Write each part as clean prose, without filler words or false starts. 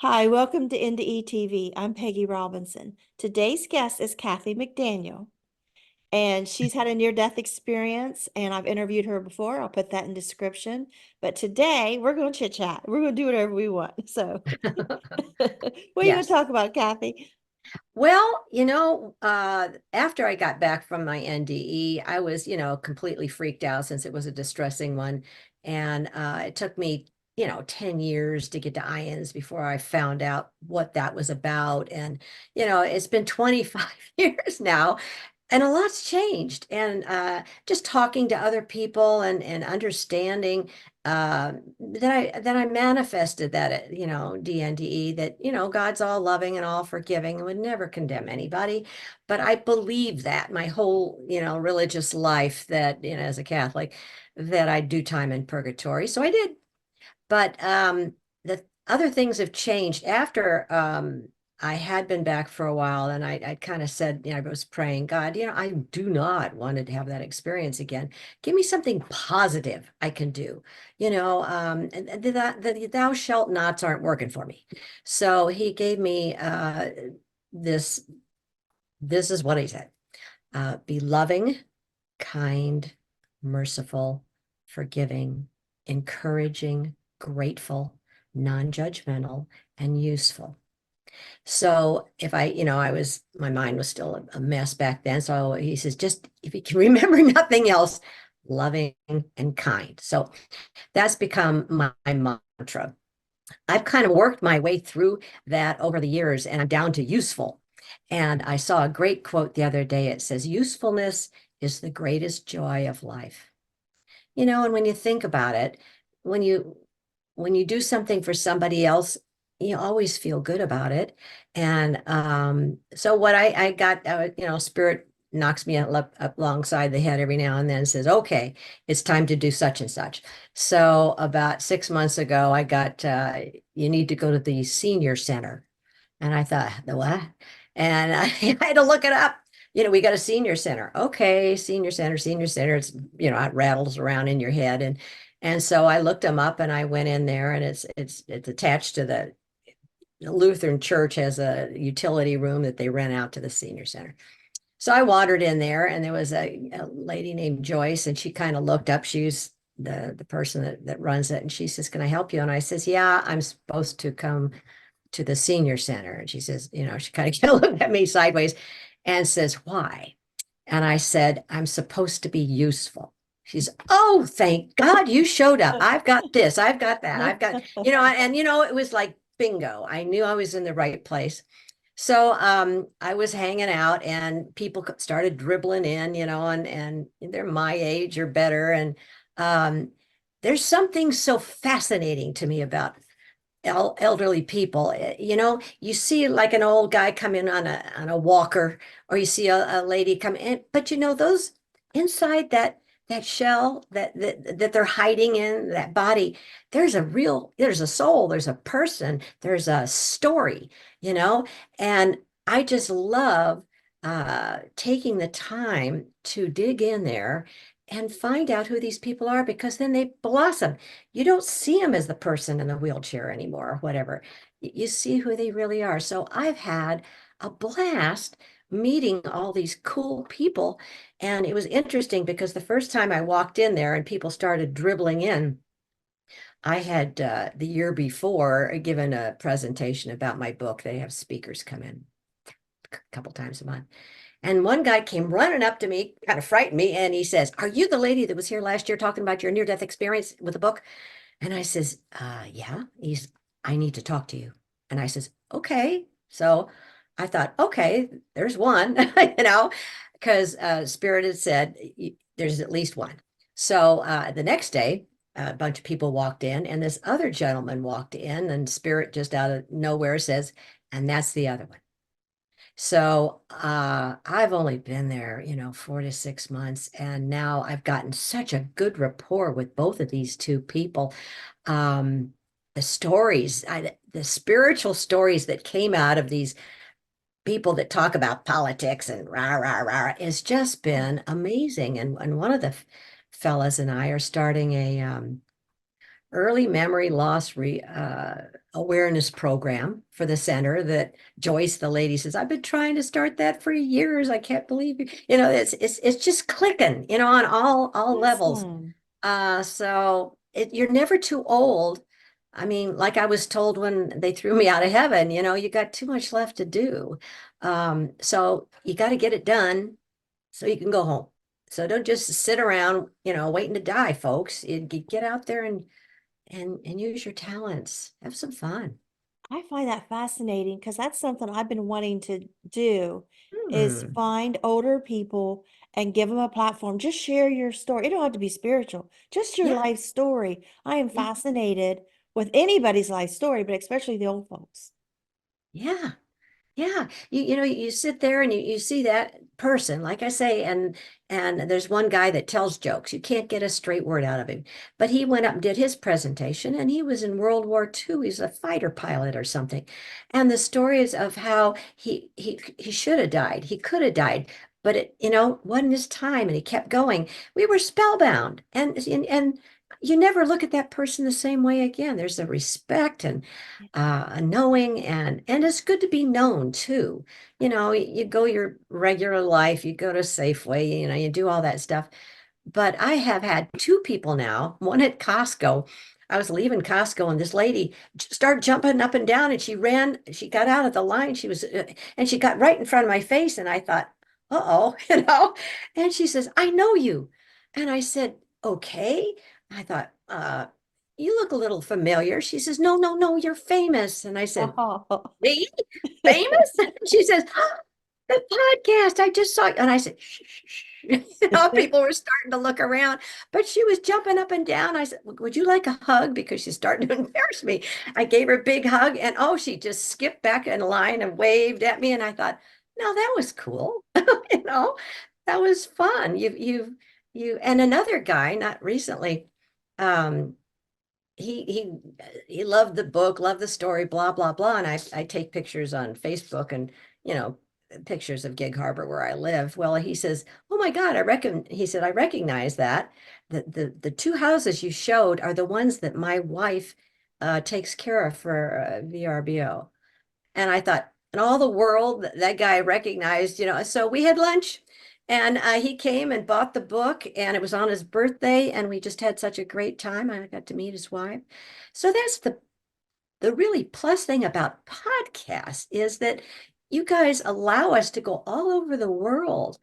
Hi, welcome to NDE TV. I'm Peggy Robinson. Today's guest is Kathy McDaniel, and she's had a near-death experience, and I've interviewed her before. I'll put that in description. But today we're going to chit-chat. We're going to do whatever we want. So, what are you going to Yes. talk about, Kathy? Well, after I got back from my NDE, I was, completely freaked out since it was a distressing one. And it took me, 10 years to get to IANS before I found out what that was about. And, it's been 25 years now. And a lot's changed. And just talking to other people and understanding that I manifested that, DNDE, that, God's all loving and all forgiving and would never condemn anybody. But I believe that my whole, religious life that, as a Catholic, that I do time in purgatory. So I did. But the other things have changed after I had been back for a while, and I kind of said, I was praying, God, I do not want to have that experience again. Give me something positive I can do. And the thou shalt nots aren't working for me. So he gave me this. This is what he said: be loving, kind, merciful, forgiving, encouraging, grateful, non-judgmental, and useful. So if my mind was still a mess back then. So he says, just if you can remember nothing else, loving and kind. So that's become my mantra. I've kind of worked my way through that over the years, and I'm down to useful. And I saw a great quote the other day. It says, usefulness is the greatest joy of life. And when you think about it, when you when you do something for somebody else, you always feel good about it. And so what I got, Spirit knocks me up alongside the head every now and then and says, okay, it's time to do such and such. So about 6 months ago, I got, you need to go to the senior center. And I thought, the what? And I had to look it up. We got a senior center. Okay, senior center, senior center. It's, it rattles around in your head. And so I looked them up and I went in there, and it's attached to the Lutheran church, has a utility room that they rent out to the senior center. So I wandered in there, and there was a lady named Joyce, and she kind of looked up. She's the person that runs it. And she says, can I help you? And I says, yeah, I'm supposed to come to the senior center. And she says, she kind of looked at me sideways and says, why? And I said, I'm supposed to be useful. She's, oh, thank God you showed up. I've got this, I've got that, I've got, it was like bingo. I knew I was in the right place. So I was hanging out, and people started dribbling in, and they're my age or better. And there's something so fascinating to me about elderly people. You see like an old guy come in on a walker, or you see a lady come in, but those inside that shell that they're hiding in that body, there's a soul, there's a person, there's a story, you know and I just love taking the time to dig in there and find out who these people are, because then they blossom. You don't see them as the person in the wheelchair anymore or whatever. You see who they really are. So I've had a blast meeting all these cool people. And it was interesting because the first time I walked in there and people started dribbling in, I had the year before given a presentation about my book. They have speakers come in a couple times a month. And one guy came running up to me, kind of frightened me, and he says, are you the lady that was here last year talking about your near-death experience with the book? And I says, yeah. I need to talk to you. And I says, okay. So I thought, okay, there's one, because Spirit had said there's at least one. So the next day, a bunch of people walked in, and this other gentleman walked in, and Spirit just out of nowhere says, and that's the other one. So I've only been there, 4 to 6 months, and now I've gotten such a good rapport with both of these two people. The stories, the spiritual stories that came out of these people that talk about politics and rah, rah, rah, it's just been amazing. And one of the fellas and I are starting early memory loss awareness program for the center that Joyce, the lady, says, I've been trying to start that for years. I can't believe it. It's just clicking, on all levels. Awesome. You're never too old. I mean, like I was told when they threw me out of heaven, you got too much left to do. So you got to get it done so you can go home. So don't just sit around, waiting to die, folks. Get out there and use your talents. Have some fun. I find that fascinating because that's something I've been wanting to do is Hmm. find older people and give them a platform. Just share your story. It don't have to be spiritual, just your Yeah, life story. I am yeah, fascinated with anybody's life story, but especially the old folks. yeah. Yeah, you sit there and you see that person, like I say, and there's one guy that tells jokes. You can't get a straight word out of him. But he went up and did his presentation, and he was in World War II. He's a fighter pilot or something. And the stories of how he should have died. He could have died, but it wasn't his time, and he kept going. We were spellbound, and you never look at that person the same way again. There's a respect and a knowing, and it's good to be known too. You go your regular life, you go to Safeway, you do all that stuff. But I have had two people now, one at Costco. I was leaving Costco and this lady started jumping up and down and she got out of the line. And she got right in front of my face. And I thought, uh-oh, and she says, I know you. And I said, okay. I thought, you look a little familiar. She says, no, no, no, you're famous. And I said, Oh. me? Famous? She says, the podcast. I just saw it. And I said, shh, shh, shh. People were starting to look around, but she was jumping up and down. I said, would you like a hug? Because she's starting to embarrass me. I gave her a big hug, and oh, she just skipped back in line and waved at me. And I thought, no, that was cool. you know, that was fun. And another guy, not recently, um, he loved the book, loved the story, blah blah blah. And I take pictures on Facebook and you know pictures of Gig Harbor where I live. Well, he says, "Oh my God, He said, "I recognize that the two houses you showed are the ones that my wife takes care of for VRBO." And I thought, in all the world, that guy recognized, So we had lunch and he came and bought the book and it was on his birthday and we just had such a great time. I got to meet his wife. So that's the really plus thing about podcasts is that you guys allow us to go all over the world,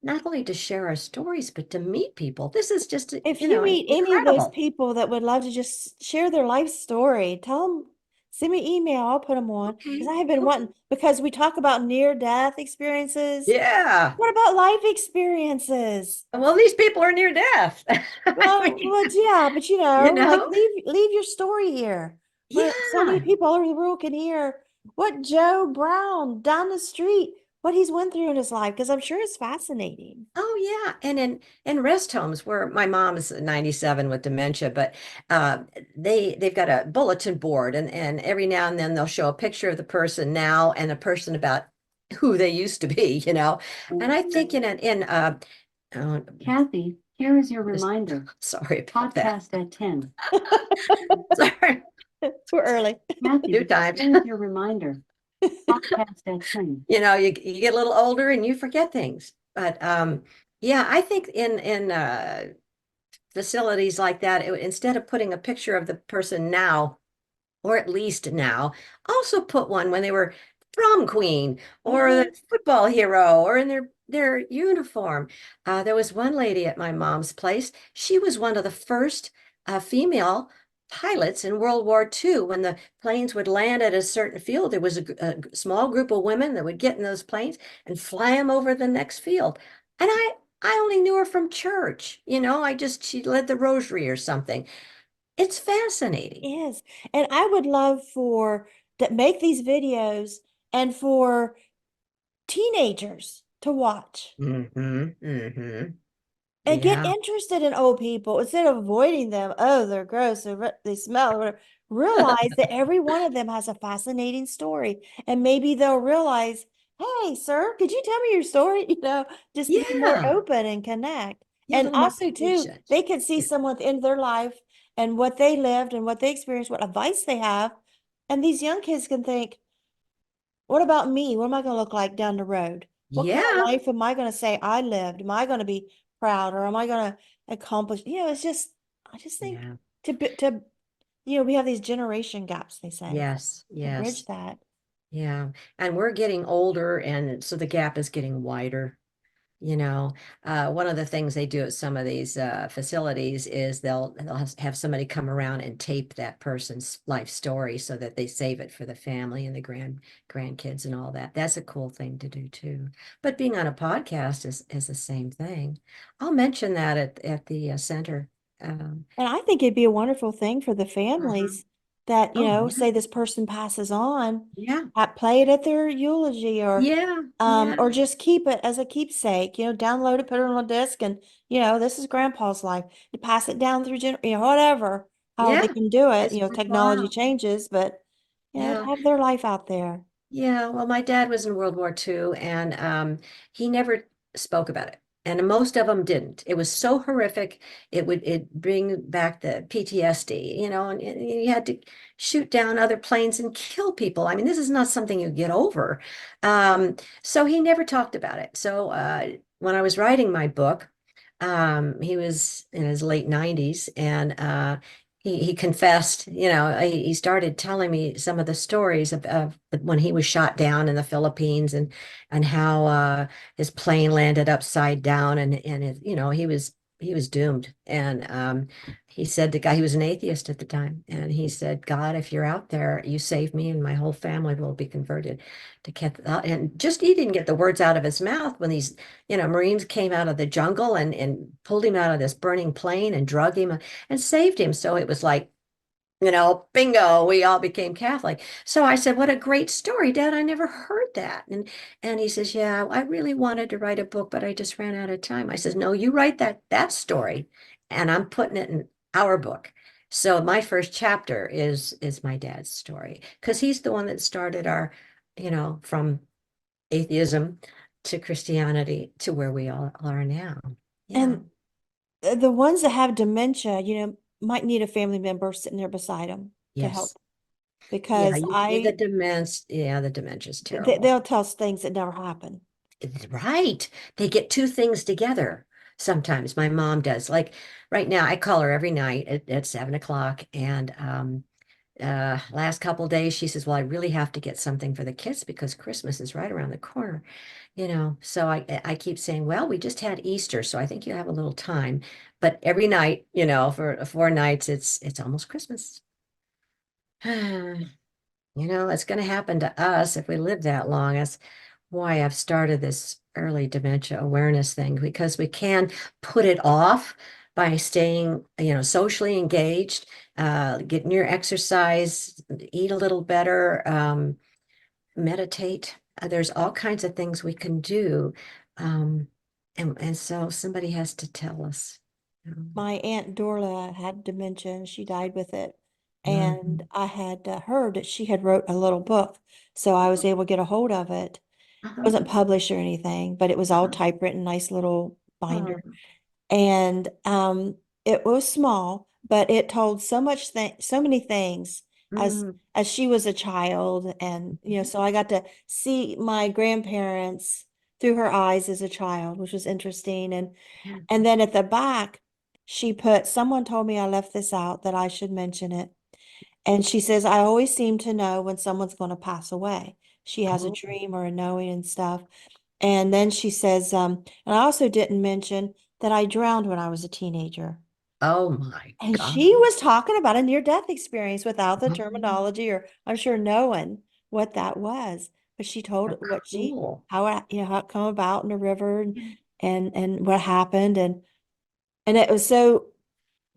not only to share our stories, but to meet people. This is just, If you meet any of those incredible. people that would love to just share their life story, tell them, send me an email. I'll put them on because Okay. I have been Okay. wanting, because we talk about near death experiences. Yeah. What about life experiences? Well, these people are near death. I mean, Yeah, but you like know? leave your story here where so many Yeah. people all over the world can hear what Joe Brown down the street, what he's went through in his life, because I'm sure it's fascinating. Oh yeah. And in rest homes where my mom is 97 with dementia, but they've got a bulletin board and every now and then they'll show a picture of the person now and a person about who they used to be. And I think uh, Kathy, here is your this- reminder. sorry about that. Podcast at 10. Sorry, Too early. Kathy, two times. here is your reminder. Podcast at 10. You get a little older and you forget things. But yeah, I think in facilities like that, instead of putting a picture of the person now, or at least now, also put one when they were prom queen or Mhm. the football hero or in their uniform. There was one lady at my mom's place. She was one of the first female pilots in World War II. When the planes would land at a certain field, there was a small group of women that would get in those planes and fly them over the next field. And I only knew her from church. She led the rosary or something. It's fascinating. Yes. And I would love for to make these videos and for teenagers to watch Mm-hmm. Mm-hmm. and get Yeah. interested in old people instead of avoiding them. Oh, they're gross. They smell or whatever. Realize that every one of them has a fascinating story. And maybe they'll realize, hey, sir, could you tell me your story? Just be more Yeah. open and connect. Yeah, a And little more also, too, patient. they can see Yeah. someone at the end of their life and what they lived and what they experienced, what advice they have. And these young kids can think, what about me? What am I going to look like down the road? What kind of Yeah. life am I going to say I lived? Am I going to be proud, or am I going to accomplish? It's just, I just think Yeah. we have these generation gaps, they say, Yes. to bridge Yes. that. Yeah. And we're getting older, and so the gap is getting wider. One of the things they do at some of these facilities is they'll have somebody come around and tape that person's life story so that they save it for the family and the grandkids and all that. That's a cool thing to do too. But being on a podcast is the same thing. I'll mention that at the center. And I think it'd be a wonderful thing for the Mhm. families that, Oh yeah, say this person passes on, yeah, play it at their eulogy, yeah, yeah, or just keep it as a keepsake, download it, put it on a disc, and, this is grandpa's life. To pass it down through, whatever, how yeah. they can do it, It's technology worthwhile. changes, but, to Yeah. have their life out there. Yeah, well, my dad was in World War II, and he never spoke about it. And most of them didn't. It was so horrific. It bring back the PTSD, and you had to shoot down other planes and kill people. I mean, this is not something you get over. So he never talked about it. So when I was writing my book, he was in his late 90s, and he confessed, he started telling me some of the stories of when he was shot down in the Philippines, and how his plane landed upside down, and he was doomed. And he said to God, he was an atheist at the time, and he said, God, if you're out there, you save me and my whole family will be converted to Catholic. And just he didn't get the words out of his mouth when these Marines came out of the jungle and pulled him out of this burning plane and drug him and saved him. So it was like, bingo, we all became Catholic. So I said, what a great story, Dad. I never heard that. And he says, yeah, I really wanted to write a book, but I just ran out of time. I says, no, you write that story, and I'm putting it in our book. So my first chapter is my dad's story, because he's the one that started our, from atheism to Christianity to where we all are now. Yeah. And the ones that have dementia, might need a family member sitting there beside them to help, Yes. Yeah, because usually the dementia, yeah, the dementia is terrible. they'll tell us things that never happen. Right. They get two things together. Sometimes my mom does. Like right now, I call her every night at 7 o'clock. And last couple of days, she says, well, I really have to get something for the kids because Christmas is right around the corner. So I keep saying, well, we just had Easter, so I think you have a little time. But every night, for 4 nights, it's almost Christmas. It's going to happen to us if we live that long. That's why I've started this early dementia awareness thing, because we can put it off by staying, socially engaged, getting your exercise, eat a little better, meditate. There's all kinds of things we can do. Um, and so somebody has to tell us. My Aunt Dorla had dementia and she died with it. And Mhm. I had heard that she had wrote a little book. So I was able to get a hold of it. It Uh-huh. wasn't published or anything, but it was all Uh-huh. typewritten, nice little binder. Oh, And it was small, but it told so many things as mm. she was a child. And, so I got to see my grandparents through her eyes as a child, which was interesting. Yeah. And then at the back, she put, someone told me I left this out, that I should mention it. And she says, I always seem to know when someone's going to pass away. She has a Oh, dream or a knowing and stuff. And then she says, and I also didn't mention that I drowned when I was a teenager. oh my And God. she was talking about a near-death experience without the Oh, terminology, or I'm sure knowing what that was. But she told how what cool. how it come about in the river, and what happened. And it was so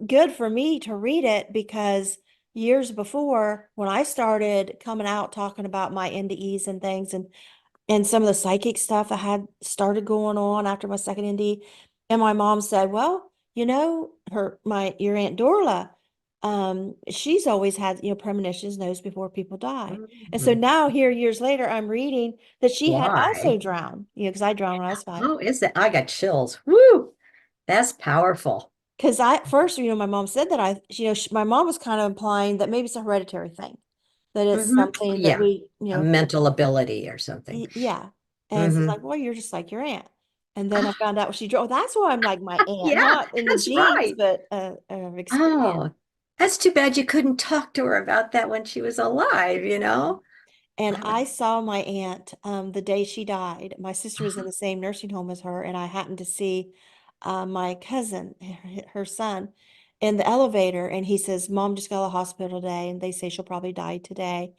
good for me to read it, because years before, when I started coming out talking about my NDEs and things, and some of the psychic stuff I had started going on after my second NDE, and my mom said, well, your Aunt Dorla, she's always had, premonitions, knows before people die. And so Mhm. now here, years later, I'm reading that she had also Why? drowned, because I drowned when I was 5. Oh, is that? I got chills. Woo! That's powerful. because I first, my mom said that my mom was kind of implying that maybe it's a hereditary thing, that it's something that Yeah, we, a mental ability or something. yeah. And she's Hmm. like, well, you're just like your aunt. And then I found out she drove. That's why I'm like my aunt, Yeah, not in the that's genes, right. but experience. Oh, that's too bad you couldn't talk to her about that when she was alive, you know? And That I would, saw my aunt the day she died. My sister was in the same nursing home as her, and I happened to see my cousin, her son, in the elevator, and he says, "Mom just got to the hospital today, and they say she'll probably die today."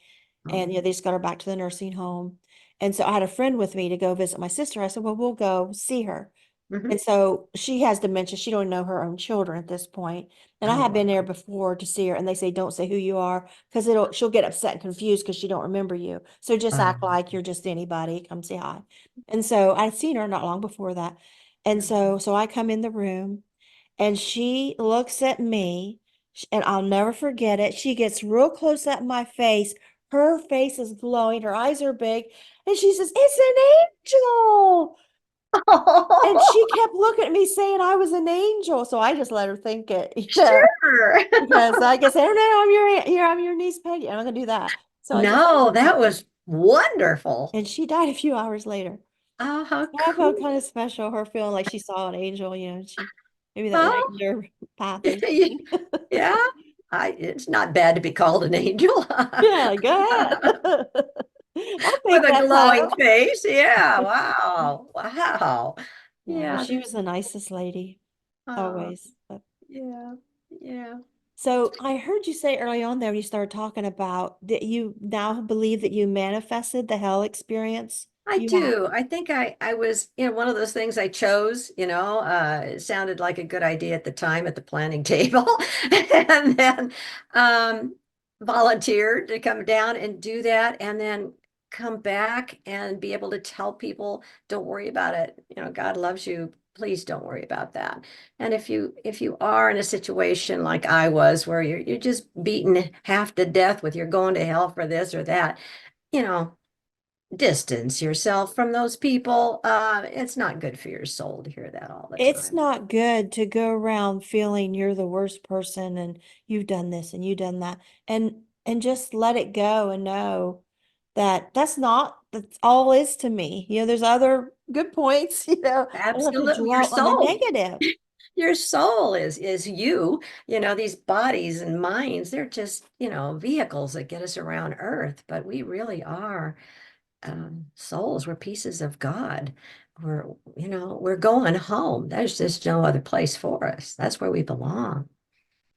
And oh, they just got her back to the nursing home. And so I had a friend with me to go visit my sister. I said, "Well, we'll go see her." mhm. And so she has dementia. She don't know her own children at this point. And I Oh, have been there wow. before to see her, and they say, don't say who you are, because she'll get upset and confused because she don't remember you. So just act like you're just anybody. Come say hi. And so I'd seen her not long before that. And so I come in the room, and she looks at me, and I'll never forget it. She gets real close at my face. Her face is glowing. Her eyes are big. And she says, it's an angel. And she kept looking at me saying I was an angel. So I just let her think it, Sure. because I guess, oh no, I'm your aunt. Here, I'm your niece Peggy. I'm not gonna do that. So I just let No, her think that it. was wonderful. And she died a few hours later. Oh, how So I felt cool. kind of special, her feeling like she saw an angel, she maybe that Well, lightened her path or y- something. yeah, it's not bad to be called an angel. Yeah, go ahead. I'll With take a that glowing title. face. Yeah, wow. Wow. Yeah, well, Yeah, she was the nicest lady, uh, always. But yeah, yeah. so I heard you say early on there when you started talking about that you now believe that you manifested the hell experience I you had. do. I think I was, one of those things I chose, it sounded like a good idea at the time at the planning table. And then volunteered to come down and do that and then come back and be able to tell people, don't worry about it. God loves you. Please don't worry about that. And if you are in a situation like I was where you're just beaten half to death with you're going to hell for this or that, you know, distance yourself from those people. It's not good for your soul to hear that all the It's time. not good to go around feeling you're the worst person and you've done this and you've done that, and just let it go and know that that's all is to me. There's other good points, I don't have to Absolutely. Your dwell on the soul, negative. your soul is you. These bodies and minds, they're just, vehicles that get us around Earth, but we really are souls. We're pieces of God. We're going home. There's just no other place for us. That's where we belong.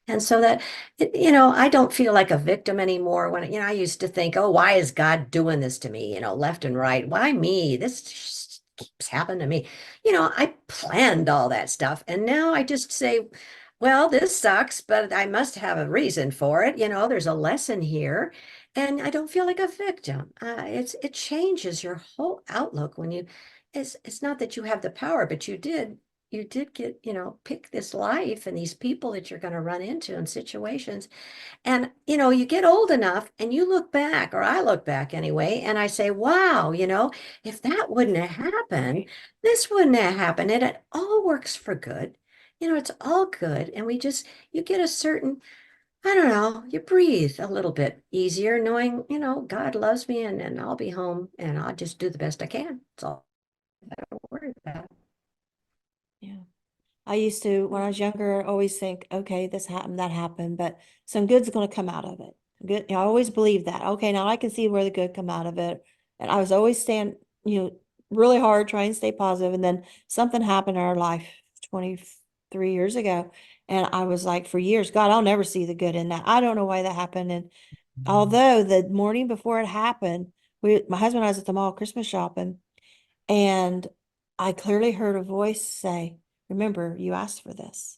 And so that, I don't feel like a victim anymore when, I used to think, oh, why is God doing this to me, left and right? Why me? This just keeps happening to me. I planned all that stuff. And now I just say, well, this sucks, but I must have a reason for it. There's a lesson here. And I don't feel like a victim. It changes your whole outlook when it's not that you have the power, but you did get, pick this life and these people that you're going to run into in situations. And, you get old enough and you look back, or I look back anyway, and I say, wow, if that wouldn't have happened, this wouldn't have happened. And it all works for good. It's all good. And you get a certain, I don't know, you breathe a little bit easier knowing, God loves me and I'll be home and I'll just do the best I can. That's all I don't worry about. Yeah. I used to, when I was younger, always think, okay, this happened, that happened, but some good's going to come out of it. Good. I always believe that. Okay, now I can see where the good come out of it. And I was always you know, really hard trying to stay positive. And then something happened in our life 23 years ago. And I was like, for years, God, I'll never see the good in that. I don't know why that happened. And although the morning before it happened, my husband and I was at the mall Christmas shopping, and I clearly heard a voice say, remember, you asked for this.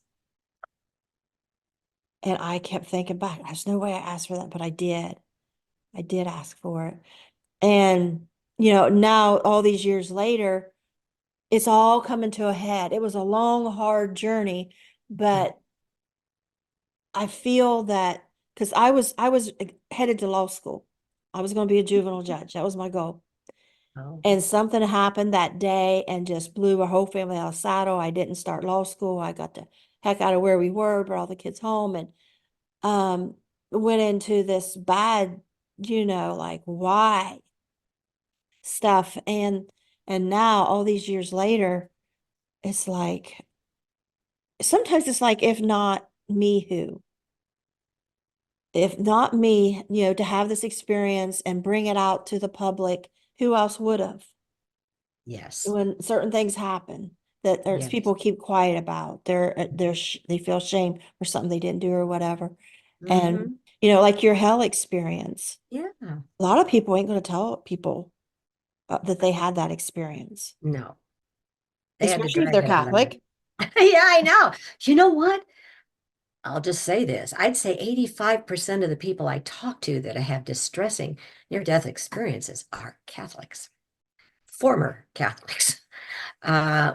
And I kept thinking back, there's no way I asked for that, but I did. I did ask for it. And, now all these years later, it's all coming to a head. It was a long, hard journey, but I feel that because I was headed to law school. I was going to be a juvenile judge. That was my goal. Oh, And something happened that day and just blew our whole family out of saddle. I didn't start law school. I got to heck out of where we were, brought all the kids home, and went into this bad, like why stuff. And now all these years later, it's like sometimes it's like, if not me, who? If not me, to have this experience and bring it out to the public, who else would have? Yes. When certain things happen that there's Yes. people keep quiet about, they feel shame for something they didn't do or whatever. And Mhm. like your hell experience, Yeah. a lot of people ain't going to tell people that they had that experience, No, they had to especially if drag they're it out of me. Catholic. Yeah, I know. You know what? I'll just say this. I'd say 85% of the people I talk to that have distressing near-death experiences are Catholics, former Catholics.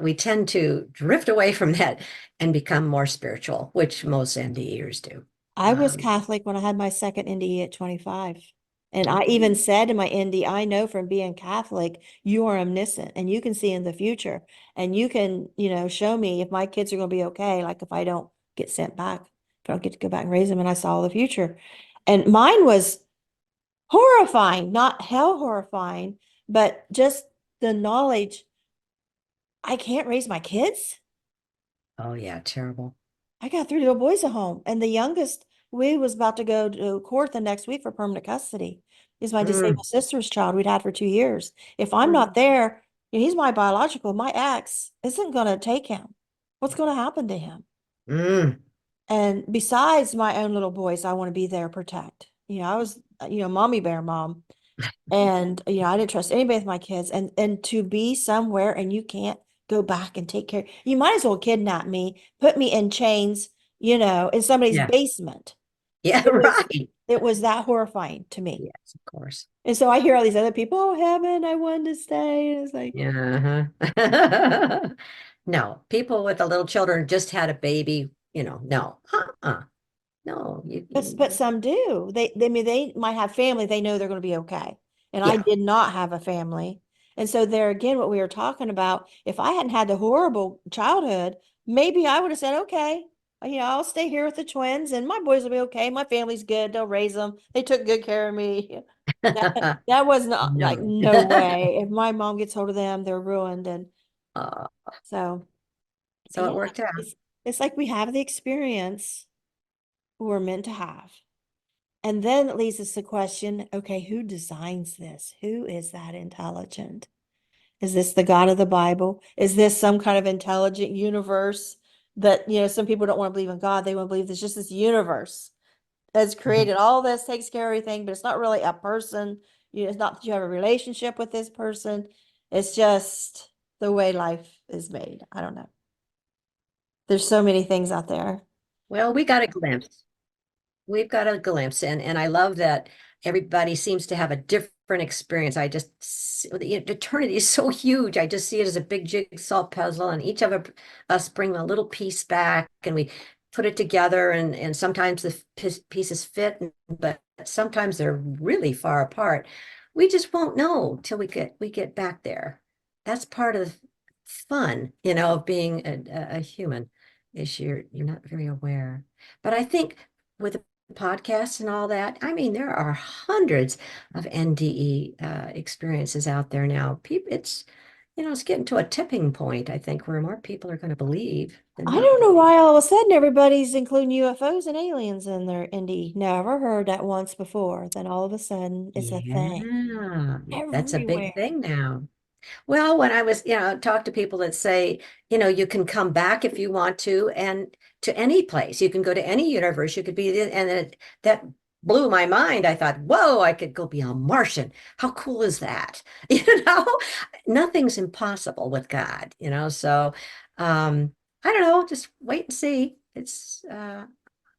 We tend to drift away from that and become more spiritual, which most NDErs do. I was Catholic when I had my second NDE at 25. And I Okay. even said in my NDE, I know from being Catholic, you are omniscient and you can see in the future. And you can, show me if my kids are going to be okay. Like if I don't get sent back, if I don't get to go back and raise them, and I saw the future. And mine was horrifying, not hell horrifying, but just the knowledge I can't raise my kids. Oh, yeah, terrible. I got 3 little boys at home, and the youngest, we was about to go to court the next week for permanent custody. He's my Mm, disabled sister's child we'd had for 2 years. If I'm mm, not there, he's my biological, my ex isn't going to take him. What's going to happen to him? mm. And besides my own little boys, I want to be there, protect. I was, mommy bear mom. And, I didn't trust anybody with my kids. And to be somewhere and you can't go back and take care, you might as well kidnap me, put me in chains, in somebody's Yeah. basement. Yeah, It was, right. it was that horrifying to me. Yes, of course. And so I hear all these other people, oh, heaven, I wanted to stay. And it's like, Yeah. Uh-huh. No, people with the little children just had a baby, no. No, but some do. I mean, they might have family. They know they're going to be okay. And I yeah. did not have a family. And so there again, what we were talking about, if I hadn't had the horrible childhood, maybe I would have said, okay, I'll stay here with the twins and my boys will be okay. My family's good. They'll raise them. They took good care of me. That was not like, No. no way. If my mom gets hold of them, they're ruined. And Uh, so, so yeah, it worked out. it's like we have the experience we're meant to have. And then it leads us to question, okay, who designs this? Who is that intelligent? Is this the God of the Bible? Is this some kind of intelligent universe that, some people don't want to believe in God. They want to believe there's just this universe that's Mhm. created all this, takes care of everything, but it's not really a person. It's not that you have a relationship with this person. It's just the way life is made. I don't know. There's so many things out there. Well, we got a glimpse. We've got a glimpse, and I love that everybody seems to have a different experience. The eternity is so huge. I just see it as a big jigsaw puzzle, and each of us bring a little piece back, and we put it together, and sometimes the pieces fit, but sometimes they're really far apart. We just won't know till we get back there. That's part of fun, of being a human, is you're not very aware. But I think with podcasts and all that. I mean, there are hundreds of NDE experiences out there now. People, it's getting to a tipping point, I think, where more people are going to believe than I not don't know believe. why all of a sudden everybody's including UFOs and aliens in their indie. Never heard that once before. Then all of a sudden it's a thing Yeah, that's a big everywhere. thing now. Well, when I was, talk to people that say, you can come back if you want to, and to any place, you can go to any universe, you could be, that blew my mind. I thought, whoa, I could go be a Martian. How cool is that? Nothing's impossible with God, so, I don't know, just wait and see.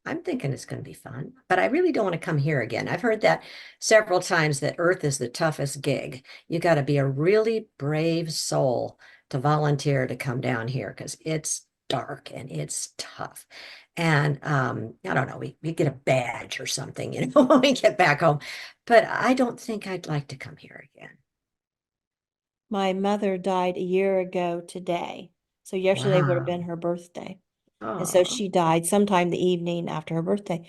I'm thinking it's going to be fun, but I really don't want to come here again. I've heard that several times that Earth is the toughest gig. You got to be a really brave soul to volunteer to come down here because it's dark and it's tough. And I don't know, we get a badge or something, when we get back home. But I don't think I'd like to come here again. My mother died a year ago today. So yesterday would have Wow. been her birthday. And so Oh. she died sometime the evening after her birthday.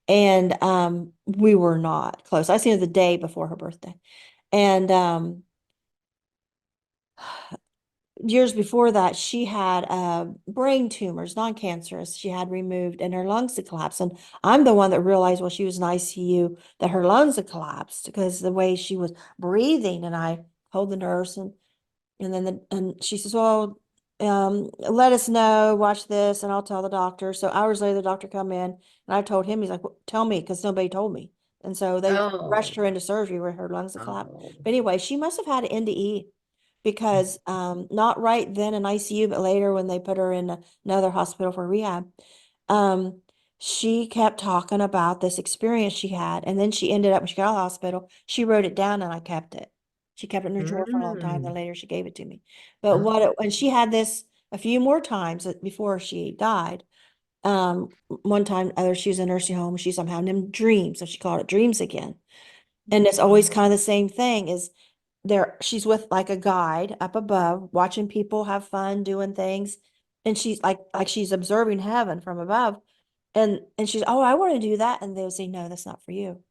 And we were not close. I seen her the day before her birthday. And years before that, she had brain tumors, non-cancerous. She had removed, and her lungs had collapsed. And I'm the one that realized while she was in ICU that her lungs had collapsed because the way she was breathing. And I told the nurse, and then and she says, "Well, let us know. Watch this, and I'll tell the doctor." So hours later, the doctor come in, and I told him, he's like, "Well, tell me," because nobody told me. And so they rushed Oh. her into surgery where her lungs had collapsed. Oh. But anyway, she must have had an NDE because not right then in ICU, but later when they put her in another hospital for rehab, um, she kept talking about this experience she had. And then she ended up, when she got out of the hospital, she wrote it down and I kept it. She kept it in her drawer for a long time. Then Mm. later she gave it to me. But Oh. and she had this a few more times before she died. One time, she was in a nursing home. I'm having them dreams, so she called it dreams again. And it's always kind of the same thing. Is there? She's with like a guide up above, watching people have fun doing things, and she's like she's observing heaven from above. And she's, oh, I want to do that, and they'll say, no, that's not for you.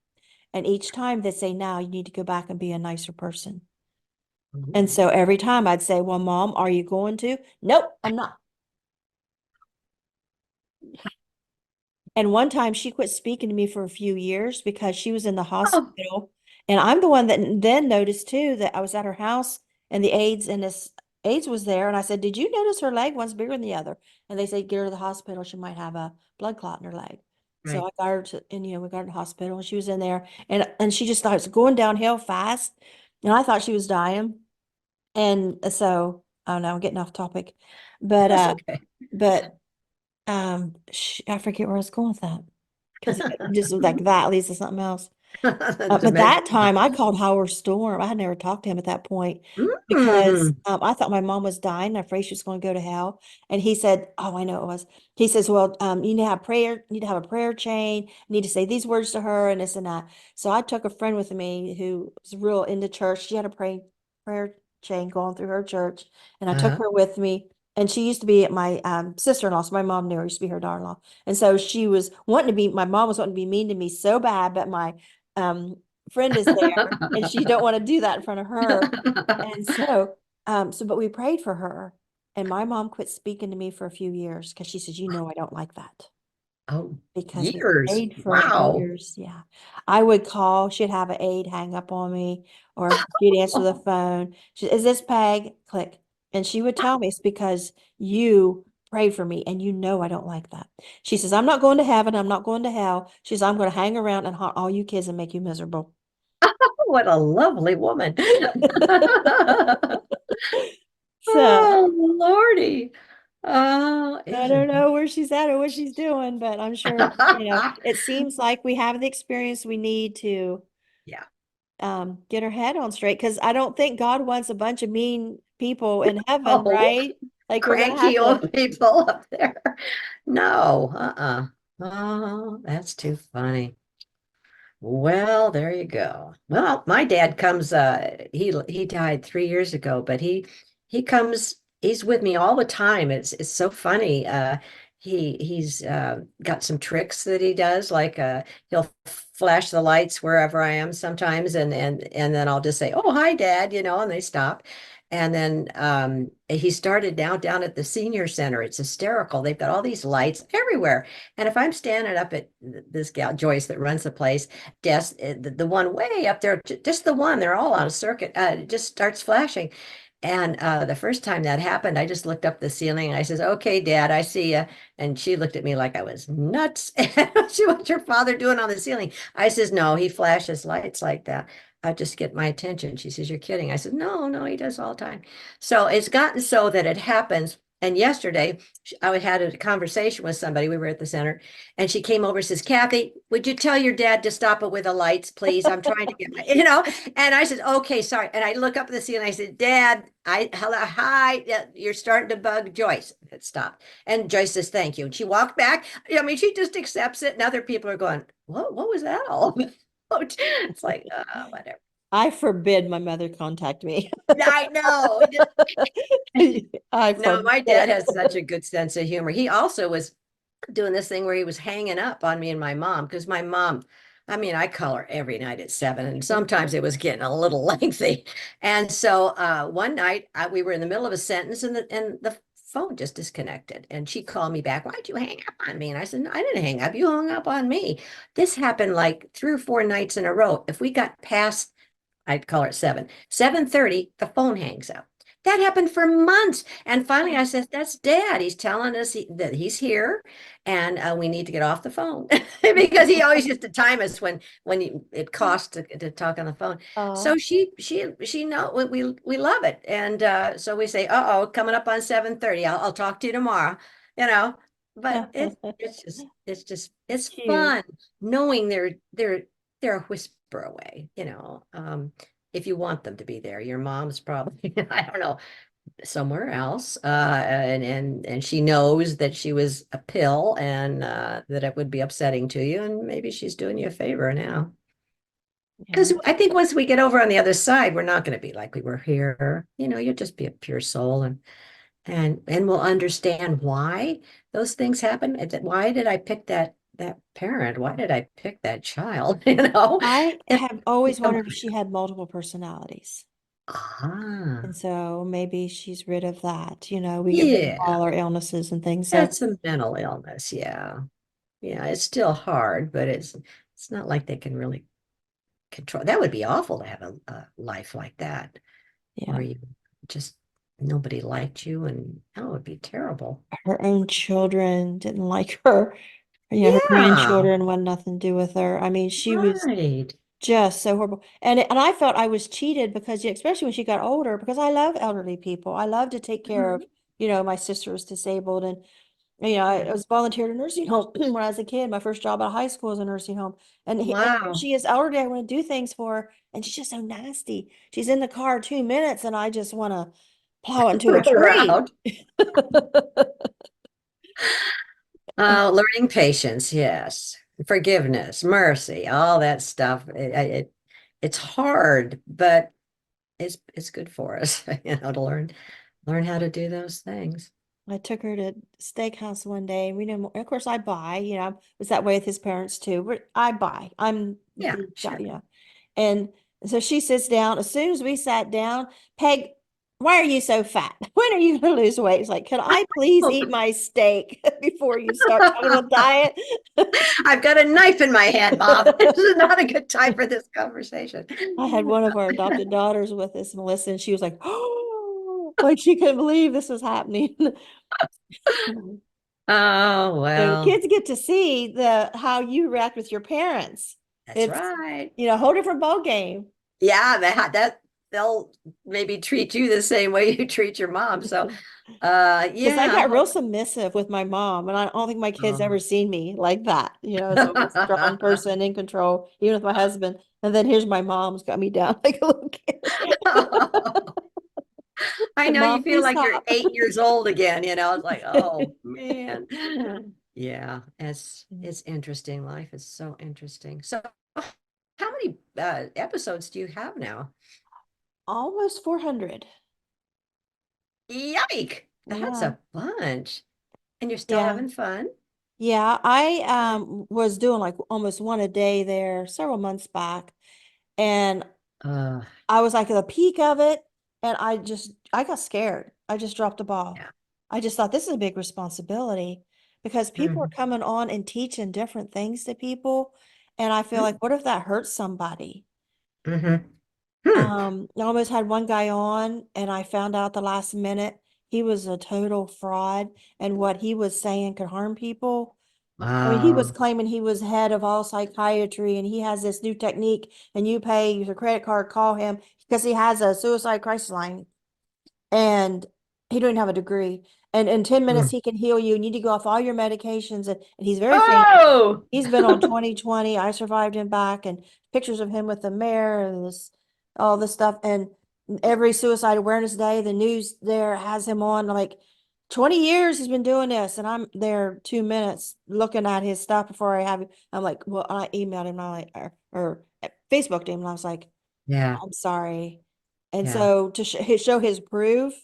And each time they say, now you need to go back and be a nicer person. And Oh. so every time I'd say, well, Mom, are you going to? Nope, I'm not. And one time she quit speaking to me for a few years because she was in the Oh. hospital. And I'm the one that then noticed too that I was at her house and the AIDS was there. And I said, did you notice her leg? One's bigger than the other. And they said, get her to the hospital. She might have a blood clot in her leg. So Right. I got her and we got her to the hospital and she was in there and she just starts going downhill fast. And I thought she was dying. And so, I don't know, I'm getting off topic, but, That's okay. but, I forget where I was going with that. Cause it just was like that leads to something else. But Dementia. that time I called Howard Storm. I had never talked to him at that point because Mm. I thought my mom was dying. I'm afraid she was going to go to hell. And he said, "Oh, I know it was." He says, "Well, you need to have prayer. You need to have a prayer chain. You need to say these words to her and this and that." So I took a friend with me who was real into church. She had a prayer chain going through her church, and I took Uh-huh. her with me. And she used to be at my sister-in-law. So my mom knew her. Used to be her daughter-in-law. And so she was wanting to be. My mom was wanting to be mean to me so bad, but my um friend is there and she don't want to do that in front of her. And so, but we prayed for her and my mom quit speaking to me for a few years because she says, you know, I don't like that Oh, because we years. prayed for Wow. years. Yeah. I would call, she'd have an aide hang up on me or she'd answer the phone. Is this Peg? Click. And she would tell me it's because you prayed for me and you know I don't like that. She says, I'm not going to heaven. I'm not going to hell. She says, I'm going to hang around and haunt all you kids and make you miserable. What a lovely woman. So Oh, Lordy. Oh, I don't isn't know where she's at or what she's doing, but I'm sure, it seems like we have the experience we need to Yeah. get her head on straight. Because I don't think God wants a bunch of mean people in heaven, Oh, right? Like we're gonna have cranky to. old people up there. No, Oh, that's too funny. Well, there you go. Well, my dad comes, he died 3 years ago, but he comes, he's with me all the time. It's so funny. He's got some tricks that he does, like he'll flash the lights wherever I am sometimes, and then I'll just say, "Oh, hi, Dad," and they stop. And then he started now down at the senior center. It's hysterical. They've got all these lights everywhere. And if I'm standing up at this gal Joyce that runs the place, desk, the one way up there, just the one, they're all on a circuit, it just starts flashing. And the first time that happened, I just looked up the ceiling and I says, "Okay, Dad, I see you." And she looked at me like I was nuts. She, "What's your father doing on the ceiling?" I says, "No, he flashes lights like that. I just get my attention." She says, "You're kidding." I said, "No, no, he does all the time." So it's gotten so that it happens. And yesterday, I had a conversation with somebody. We were at the center, and she came over and says, "Kathy, would you tell your dad to stop it with the lights, please? I'm trying to get my." And I said, "Okay, sorry." And I look up at the ceiling. I said, "Dad, hello, hi, you're starting to bug Joyce." It stopped. And Joyce says, "Thank you." And she walked back. I mean, she just accepts it. And other people are going, what was that all about? It's like, whatever. I forbid my mother contact me. I know. I No, my forbid dad it. has such a good sense of humor. He also was doing this thing where he was hanging up on me and my mom because my mom, I mean, I call her every night at 7, and sometimes it was getting a little lengthy. And so one night we were in the middle of a sentence, and the phone just disconnected. And she called me back. Why'd you hang up on me? And I said, no, I didn't hang up. You hung up on me. This happened like 3 or 4 nights in a row. If we got past, I'd call her at 7:30, the phone hangs up. That happened for months. And finally I said, that's Dad. He's telling us that he's here, and we need to get off the phone because he always used to time us when it costs to talk on the phone. So Oh, she know we love it. And so we say, uh-oh, coming up on 7:30. I'll talk to you tomorrow, you know. But it's cute. fun knowing they're a whisper away, if you want them to be there. Your mom's probably, I don't know, somewhere else. And she knows that she was a pill, and that it would be upsetting to you. And maybe she's doing you a favor now. Yeah. Because I think once we get over on the other side, we're not going to be like we were here. You'll just be a pure soul, and we'll understand why those things happen. Why did I pick that parent? Why did I pick that child? I It have always become wondered if she had multiple personalities. ah, And so maybe she's rid of that. We get rid of yeah. all our illnesses and things. So That's a mental illness. Yeah. Yeah. It's still hard, but it's not like they can really control. That would be awful to have a life like that, yeah, where you just nobody liked you, and that would be terrible. her own children didn't like her. Her Yeah. grandchildren wanted nothing to do with her. I mean, she was Right. just so horrible. And I felt I was cheated because, yeah, especially when she got older, because I love elderly people. I love to take care of, Mhm. my sister was disabled, and I Yeah. was volunteered in a nursing home when I was a kid. My first job out of high school was a nursing home. And here Wow. she is elderly. I want to do things for her, and she's just so nasty. She's in the car 2 minutes, and I just want to plow into a Throw her tree. out. Learning patience, yes. Forgiveness, mercy, all that stuff. It's hard, but it's good for us, to learn how to do those things. I took her to steakhouse one day, and we know, of course, I buy, I was that way with his parents too. But I buy. I'm Yeah, the guy, sure. And so she sits down. As soon as we sat down, Peg, why are you so fat? When are you going to lose weight? It's like, can I please eat my steak before you start talking about diet? I've got a knife in my hand, Mom. This is not a good time for this conversation. I had one of our adopted daughters with us, Melissa, and she was like, oh, like she couldn't believe this was happening. Oh, So well, kids get to see how you react with your parents. that's It's, right. a whole different ball game. Yeah, they'll maybe treat you the same way you treat your mom. So, Because I yeah. got real submissive with my mom, and I don't think my kids ever seen me like that, as a strong person in control, even with my husband. And then here's my mom's got me down like a little kid. I Like, know you Mom, feel please like you're stop. 8 years old again, It's like, oh man. Yeah, it's interesting. Life is so interesting. So how many episodes do you have now? Almost 400. Yike! That's Yeah. a bunch. And you're still Yeah. having fun? Yeah. I was doing like almost one a day there several months back. And Uh, I was like at the peak of it, and I got scared. I just dropped the ball. yeah. I just thought this is a big responsibility because people are Mhm. coming on and teaching different things to people. And I feel like, what if that hurts somebody? Mhm. Hmm. I almost had one guy on, and I found out the last minute he was a total fraud, and what he was saying could harm people. I mean, he was Wow. claiming he was head of all psychiatry, and he has this new technique, and you pay your credit card, call him because he has a suicide crisis line, and he don't even have a degree. And in 10 minutes, Mm. he can heal you. You need to go off all your medications. And he's very famous. Oh, He's been on 2020. I survived him back, and pictures of him with the mayor and all this stuff. And every suicide awareness day, the news there has him on. Like 20 years he's been doing this, and I'm there 2 minutes looking at his stuff before I have. I'm like, well, I emailed him, I like, or Facebooked him, and I was like, Yeah. I'm sorry. And Yeah. so to show his proof,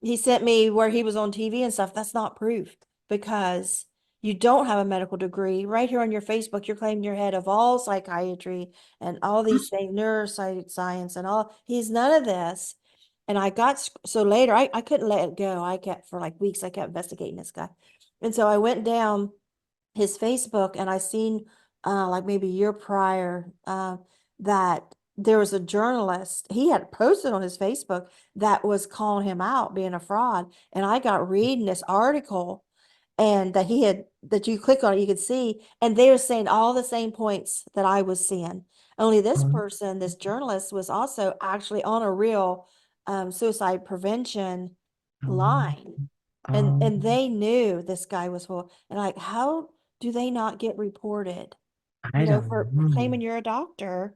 he sent me where he was on TV and stuff. That's not proof because you don't have a medical degree. Right here on your Facebook, you're claiming you're head of all psychiatry and all these things, neuroscience and all. He's none of this. And I got, so later, I couldn't let it go. I kept, for like weeks, I kept investigating this guy. And so I went down his Facebook and I seen like maybe a year prior that there was a journalist, he had posted on his Facebook that was calling him out being a fraud. And I got reading this article and that he had, that you click on it, you could see, and they were saying all the same points that I was seeing. Only this Mhm. person, this journalist, was also actually on a real suicide prevention line. And Um, they knew this guy was full. And like, how do they not get reported? I For don't know. claiming you're a doctor,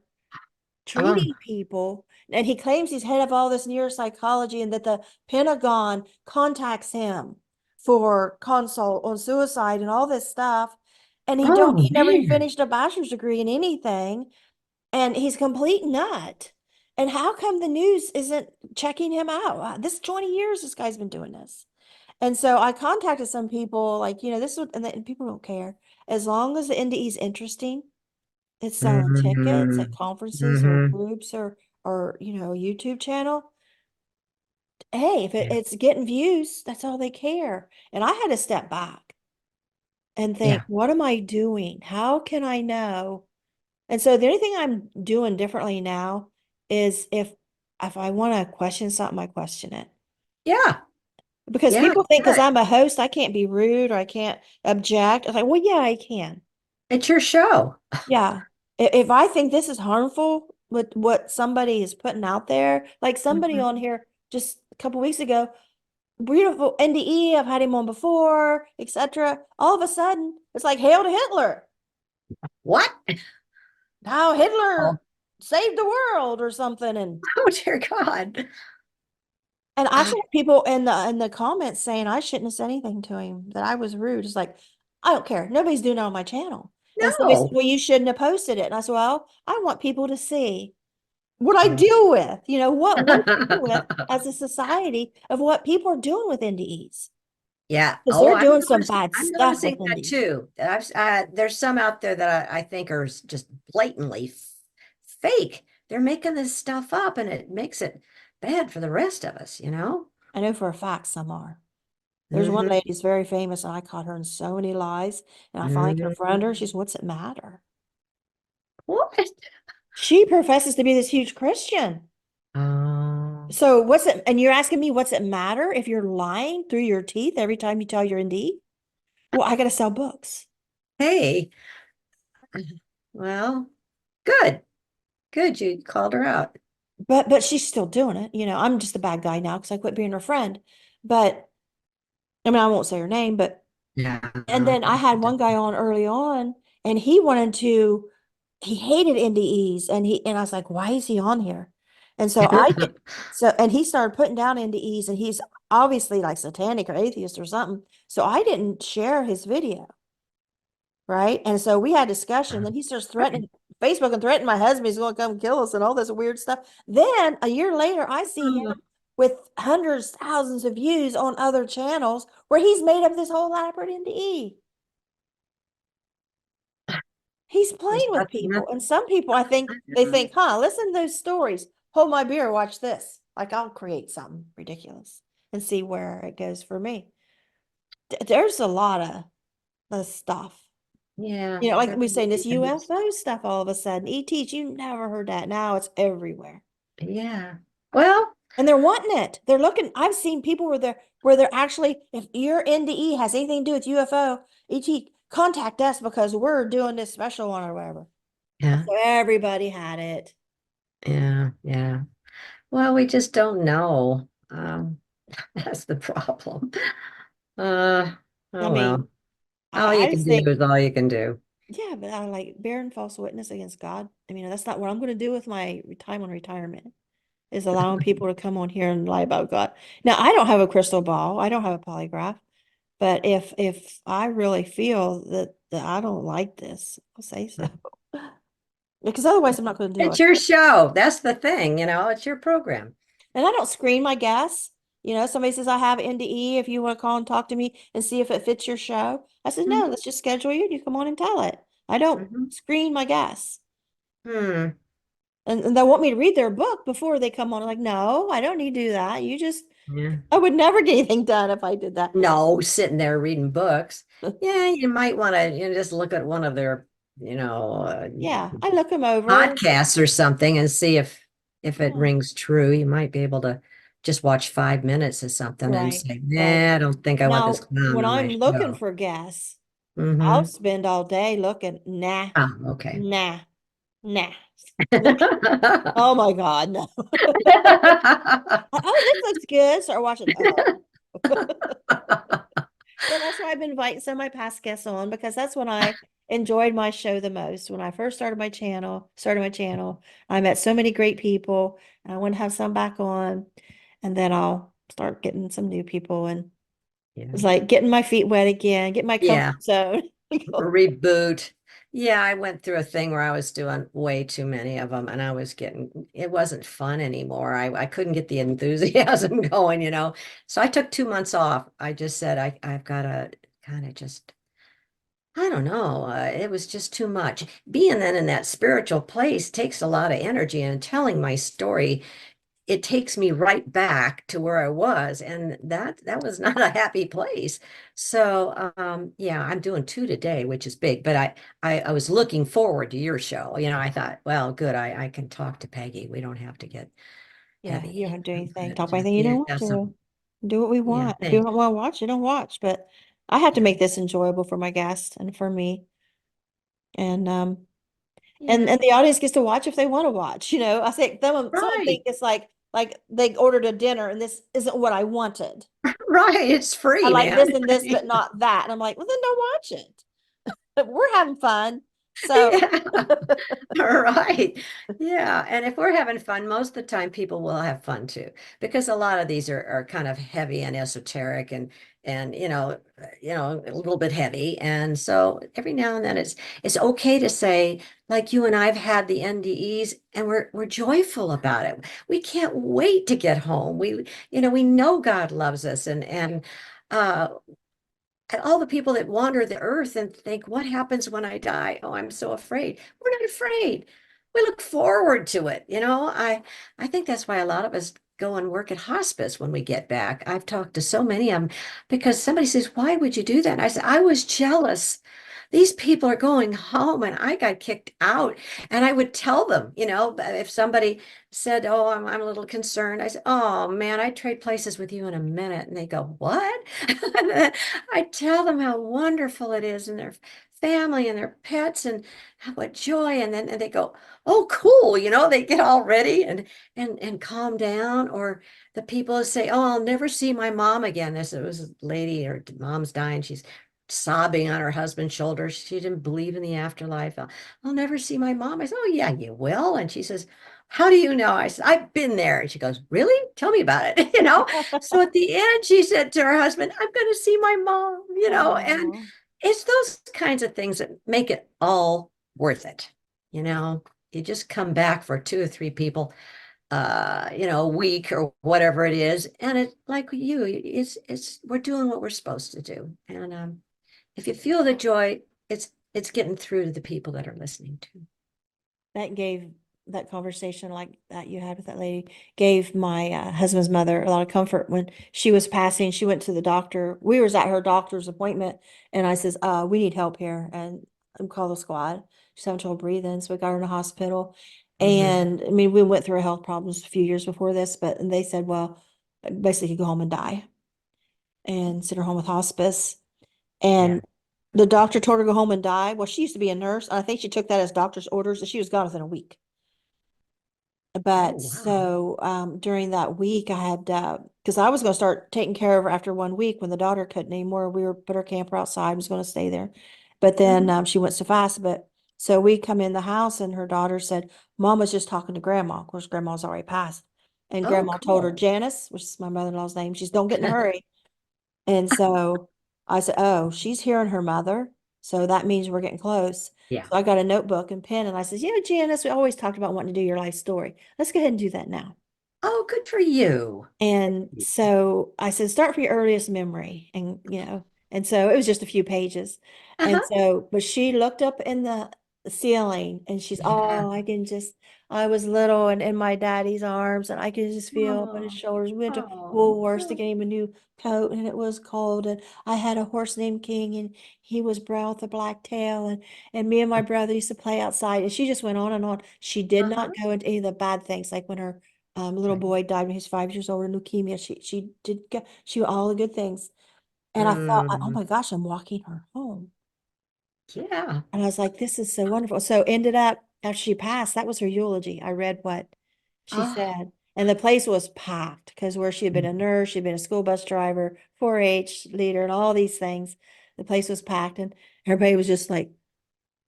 Oh, treating people. And he claims he's head of all this neuropsychology and that the Pentagon contacts him for consult on suicide and all this stuff. And oh he never even man. finished a bachelor's degree in anything. And he's complete nut. And how come the news isn't checking him out? This 20 years this guy's been doing this. And so I contacted some people like, this would, and people don't care. As long as the NDE is interesting, it's selling tickets at Mm-hmm. conferences or Mm-hmm. groups or a YouTube channel. Hey, if Yeah. it's getting views, that's all they care. And I had to step back and think, Yeah. what am I doing? How can I know? And so the only thing I'm doing differently now is if I want to question something, I question it. Yeah. Because Yeah. people think because Good. I'm a host, I can't be rude or I can't object. It's like, well, yeah, I can. It's your show. Yeah. If I think this is harmful with what somebody is putting out there, like somebody Mhm. on here just a couple weeks ago, beautiful NDE, I've had him on before, etc. All of a sudden, it's like hail to Hitler. What? How Oh, Hitler saved the world or something. oh dear God. And I've I had people in the comments saying I shouldn't have said anything to him, that I was rude. It's like, I don't care. Nobody's doing it on my channel. And somebody said, no. well, you shouldn't have posted it. And I said, well, I want people to see what I deal with, what we deal with as a society of what people are doing with NDEs. Yeah. Because Oh, they're doing some bad I'm stuff with noticing that NDEs. too. There's some out there that I think are just blatantly fake. They're making this stuff up and it makes it bad for the rest of us, you know? I know for a fact some are. There's one Mm-hmm. lady who's very famous, and I caught her in so many lies. And I finally confronted her. She's, what's it matter? What? She professes to be this huge Christian. Oh, So what's it? And you're asking me, what's it matter if you're lying through your teeth every time you tell your ND? Well, I got to sell books. hey. Well, good. Good. You called her out. But she's still doing it. I'm just a bad guy now because I quit being her friend. But I mean, I won't say her name, but Yeah. and then I had one guy on early on, and he hated NDEs, and I was like, why is he on here? And so and he started putting down NDEs, and he's obviously like satanic or atheist or something. So I didn't share his video, right? And so we had discussion. Then he starts threatening Facebook and threatening my husband. He's going to come kill us and all this weird stuff. Then a year later, I see him with hundreds, thousands of views on other channels where he's made up this whole elaborate NDE. He's There's playing with nothing. people. And some people, I think, they think, listen to those stories. Hold my beer, watch this. Like I'll create something ridiculous and see where it goes for me. There's a lot of the stuff. Yeah. Like There we saying this really is. UFO stuff all of a sudden. ETs, you never heard that. Now it's everywhere. Yeah. Well, And they're wanting it. They're looking. I've seen people where they're actually, if your NDE has anything to do with UFO, ET, contact us because we're doing this special one or whatever. yeah. So everybody had it. Yeah. Yeah. Well, we just don't know. That's the problem. Uh, I oh mean, well. All you I can just do think, is all you can do. yeah, but I like bearing false witness against God. I mean, that's not what I'm going to do with my time on retirement, is allowing people to come on here and lie about God. Now, I don't have a crystal ball. I don't have a polygraph. But if I really feel that I don't like this, I'll say so. because otherwise I'm not going to do It's it. your show. That's the thing, it's your program. And I don't screen my guests. Somebody says I have NDE. If you want to call and talk to me and see if it fits your show, I said no. Mhm, Let's just schedule you. And you come on and tell it. I don't mhm. screen my guests, Hmm. and they want me to read their book before they come on. I'm like, no, I don't need to do that. Yeah. I would never get anything done if I did that. No, sitting there reading books. Yeah, you might want to, just look at one of their, you know, uh, Yeah, I look them over. podcasts or something and see if it Yeah, rings true. You might be able to just watch 5 minutes of something and right, say, right. nah, I don't think I want this Now, clown when on I'm my looking show. for guests, I'll Mm-hmm. spend all day looking. Nah, Oh, okay. nah, nah, nah. Oh my God, no. Oh, this looks good. Start watching. Oh. Well, that's why I've been inviting some of my past guests on because that's when I enjoyed my show the most. When I first started my channel, I met so many great people and I want to have some back on. And then I'll start getting some new people and Yeah. it's like getting my feet wet again, get my Yeah. comfort zone. Reboot. Yeah, I went through a thing where I was doing way too many of them and it wasn't fun anymore. I couldn't get the enthusiasm going. So I took 2 months off. I just said I've got to kind of just, I don't know. It was just too much. Being then in that spiritual place takes a lot of energy, and telling my story, it takes me right back to where I was, and that was not a happy place. So yeah, I'm doing two today, which is big, but I was looking forward to your show. I thought, well, good, I can talk to Peggy. We don't have to get Yeah, you don't heavy. have to do anything. Talk But about anything you don't want yeah, so to. Do what we yeah, want. If you thanks. don't want to watch, you don't watch. But I have to Yeah. make this enjoyable for my guests and for me. And Yeah. and the audience gets to watch if they want to watch. I think some Right. think it's like they ordered a dinner and this isn't what I wanted. Right. It's I free, like man. this and this, but not that. And I'm like, well, then don't watch it. But we're having fun. So Yeah. Right. Yeah. And if we're having fun, most of the time people will have fun too, because a lot of these are kind of heavy and esoteric and a little bit heavy. And so every now and then it's okay to say, like you and I've had the NDEs and we're joyful about it. We can't wait to get home. We know God loves us uh and all the people that wander the earth and think, what happens when I die? Oh, I'm so afraid. We're not afraid. We look forward to it. I think that's why a lot of us go and work at hospice when we get back. I've talked to so many of them because somebody says, why would you do that? And I said, I was jealous. These people are going home and I got kicked out. And I would tell them, if somebody said, oh, I'm a little concerned. I said, oh man, I'd trade places with you in a minute. And they go, what? I tell them how wonderful it is and their family and their pets and what joy. And then they go, oh, cool. They get all ready and calm down. Or the people say, oh, I'll never see my mom again. This it was a lady, her mom's dying. She's sobbing on her husband's shoulder. She didn't believe in the afterlife. I'll never see my mom. I said, oh, yeah, you will. And she says, how do you know? I said, I've been there. And she goes, really? Tell me about it. So at the end, she said to her husband, I'm going to see my mom, and oh, it's those kinds of things that make it all worth it. You know, you just come back for two or three people, a week or whatever it is. And it, like we're doing what we're supposed to do. And if you feel the joy, it's getting through to the people that are listening to. that gave that conversation like that you had with that lady gave my husband's mother a lot of comfort when she was passing. She went to the doctor. We was at her doctor's appointment, and I says, we need help here, and call the squad. She's having trouble breathing, so we got her in the hospital. Mhm. And I mean, we went through health problems a few years before this, but and they said, well, basically go home and die and send her home with hospice. Yeah. And the doctor told her to go home and die. Well, she used to be a nurse. And I think she took that as doctor's orders, and she was gone within a week. Oh, But wow. so during that week, I had because I was going to start taking care of her after 1 week when the daughter couldn't anymore. We were put her camper outside, was going to stay there, but then Mhm. she went so fast. But so we come in the house, and her daughter said, "Mom was just talking to Grandma." Of course, Grandma's already passed, and Oh, Grandma told her cool. Janice, which is my mother-in-law's name, she's don't get in a hurry. And so I said, "Oh, she's hearing her mother." So that means we're getting close. Yeah. So I got a notebook and pen and I said, Janice, we always talked about wanting to do your life story. Let's go ahead and do that now. Oh, good for you. And Yeah. so I said, start from your earliest memory. And, and so it was just a few pages. And Uh-huh. so, but she looked up in the ceiling and she's, Yeah. oh, I was little and in my daddy's arms and I could just feel up on his Oh, shoulders. We went to oh, Woolworths to oh. get him a new coat and it was cold. And I had a horse named King and he was brown with a black tail. And me and my brother used to play outside. And she just went on and on. She did not Uh-huh. go into any of the bad things, like when her little Right. boy died when he was 5 years old of leukemia. She did get all the good things. And I thought, oh Mm, my gosh, I'm walking her home. yeah. And I was like, this is so wonderful. So ended up after she passed, that was her eulogy. I read what she Oh. said. And the place was packed because where she had been a Mm. nurse, she'd been a school bus driver, 4-H leader, and all these things. The place was packed and everybody was just like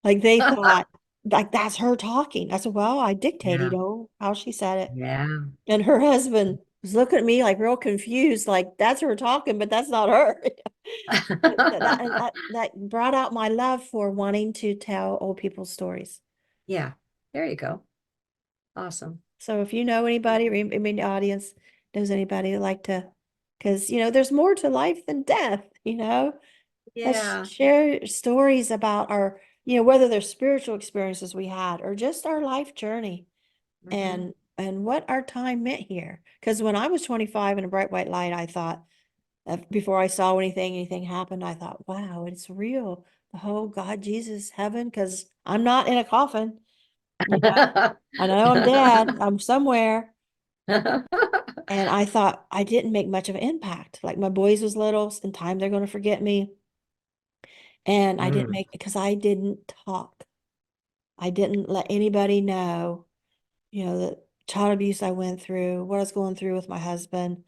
they thought like that's her talking. I said, well, I dictated, Yeah. how she said it. Yeah. And her husband was looking at me like real confused, like that's her talking, but that's not her. That brought out my love for wanting to tell old people's stories. Yeah. There you go. Awesome. So if you know anybody, or I mean, the audience knows anybody who'd like to, because there's more to life than death. Let's Yeah. share stories about our, whether they're spiritual experiences we had or just our life journey. Hmm. And what our time meant here. Because when I was 25 in a bright white light, I thought, before I saw anything happened, I thought, wow, it's real. The whole God, Jesus, heaven, because I'm not in a coffin. I know I'm dead. I'm somewhere. And I thought I didn't make much of an impact. Like my boys was little, in time they're going to forget me. And I didn't Mm. make because I didn't talk. I didn't let anybody know, the child abuse I went through, what I was going through with my husband.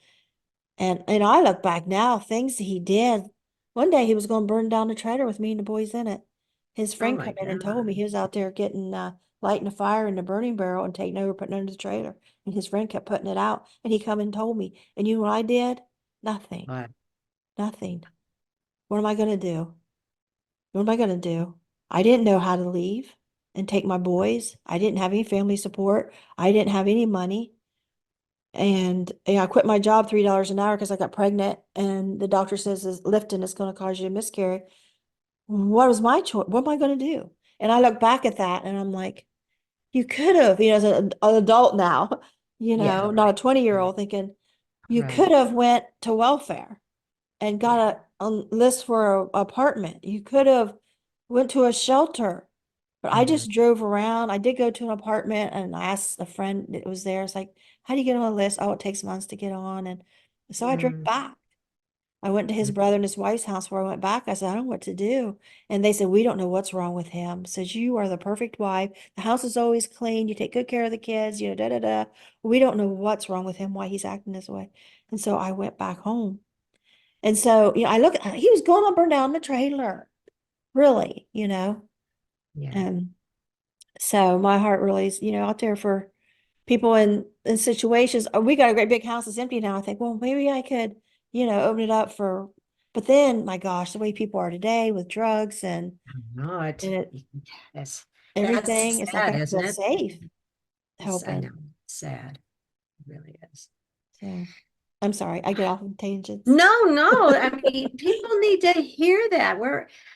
And I look back now, things he did. One day he was going to burn down the trailer with me and the boys in it. His Oh friend my come in and told me God. he was out there getting lighting a fire in the burning barrel and taking over, putting it under the trailer. And his friend kept putting it out. And he come and told me. And you know what I did? Nothing. What? Nothing. What am I gonna do? What am I gonna do? I didn't know how to leave and take my boys. I didn't have any family support. I didn't have any money. And I quit my job $3 an hour because I got pregnant, and the doctor says is lifting is going to cause you to miscarry. What was my choice? What am I going to do? And I look back at that and I'm like, you could have, as an adult now, Yeah, not a right. 20-year-old thinking you could Right. have went to welfare and Yeah. got a list for an apartment. You could have went to a shelter. But I Mhm. just drove around. I did go to an apartment and I asked a friend that was there. It's like, how do you get on a list? Oh, it takes months to get on. And so I drove Mm. back. I went to his brother and his wife's house where I went back. I said, I don't know what to do. And they said, we don't know what's wrong with him. Says, you are the perfect wife. The house is always clean. You take good care of the kids, da, da, da. We don't know what's wrong with him, why he's acting this way. And so I went back home. And so, I look at, he was going to burn down the trailer, really. Yeah. And so my heart really is, out there for people in situations. Oh, we got a great big house that's empty now. I think, well, maybe I could, open it up for, but then my gosh, the way people are today with drugs Not. and it, That's everything, it's like sad, I isn't feel it? safe I know. helping. Sad. It really is. So I'm sorry, I get off on tangents. No, no. I mean, people need to hear that.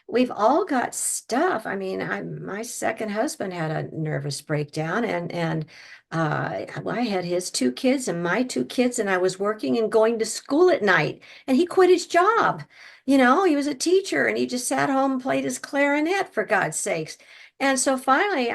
We've all got stuff. I mean, my second husband had a nervous breakdown, and I had his two kids and my two kids, and I was working and going to school at night, and he quit his job. He was a teacher, and he just sat home and played his clarinet for God's sakes. And so finally,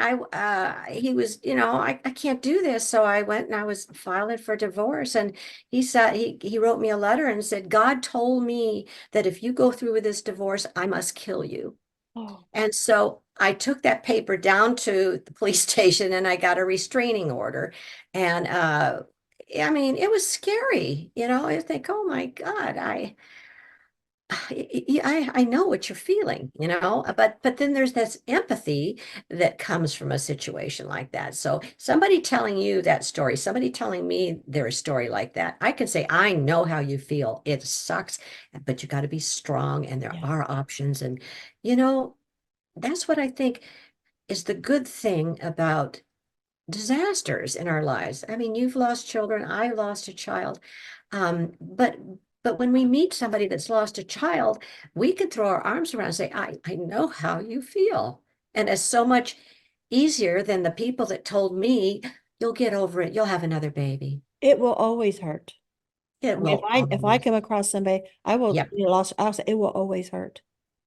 he was, I can't do this. So I went and I was filing for divorce, and he wrote me a letter and said, God told me that if you go through with this divorce, I must kill you. Oh, And so I took that paper down to the police station and I got a restraining order. And I mean, it was scary. I think, oh my God, I know what you're feeling, but then there's this empathy that comes from a situation like that. So somebody telling you that story, somebody telling me their story like that, I can say, I know how you feel. It sucks, but you got to be strong and there yeah. are options. And, you know, that's what I think is the good thing about disasters in our lives. I mean, you've lost children, I lost a child. But when we meet somebody that's lost a child, we can throw our arms around and say, I know how you feel. And it's so much easier than the people that told me, you'll get over it, you'll have another baby. It will always hurt. It I mean, will if I always. come across somebody, I will, Yep. lost, I'll say it will always hurt.